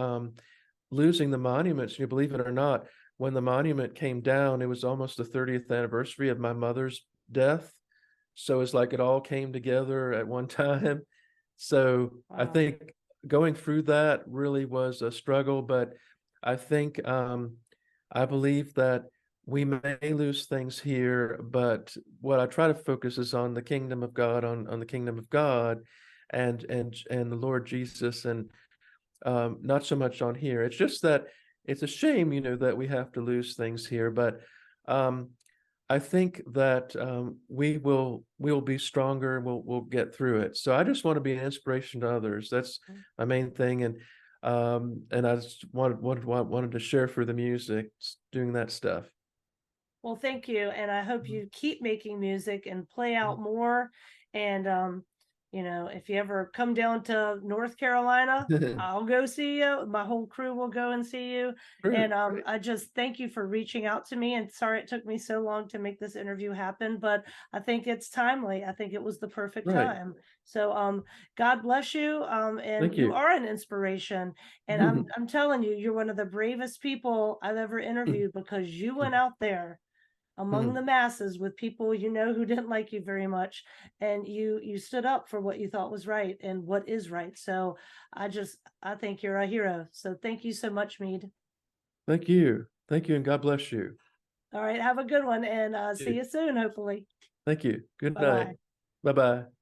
losing the monuments, you believe it or not, when the monument came down, it was almost the 30th anniversary of my mother's death. So it's like it all came together at one time. So I Wow. think going through that really was a struggle, but I think I believe that we may lose things here, but what I try to focus is on the kingdom of God, on the kingdom of God, and the Lord Jesus, and not so much on here. It's just that it's a shame, that we have to lose things here, but um, I think that we'll be stronger, and we'll get through it. So I just want to be an inspiration to others. That's my main thing, and I just wanted to share through the music, doing that stuff. Well, thank you. And I hope you keep making music and play out more. And, if you ever come down to North Carolina, I'll go see you. My whole crew will go and see you. And Great. I just thank you for reaching out to me. And sorry it took me so long to make this interview happen, but I think it's timely. I think it was the perfect Right. time. So God bless you. And Thank you you. are an inspiration. And I'm telling you, you're one of the bravest people I've ever interviewed, because you went out there among the masses with people who didn't like you very much, and you stood up for what you thought was right and what is right. So I think you're a hero. So thank you so much, Mead. Thank you. Thank you, and God bless you. All right, have a good one, and see You. you soon, hopefully. Thank you. Good Bye night. bye. Bye-bye.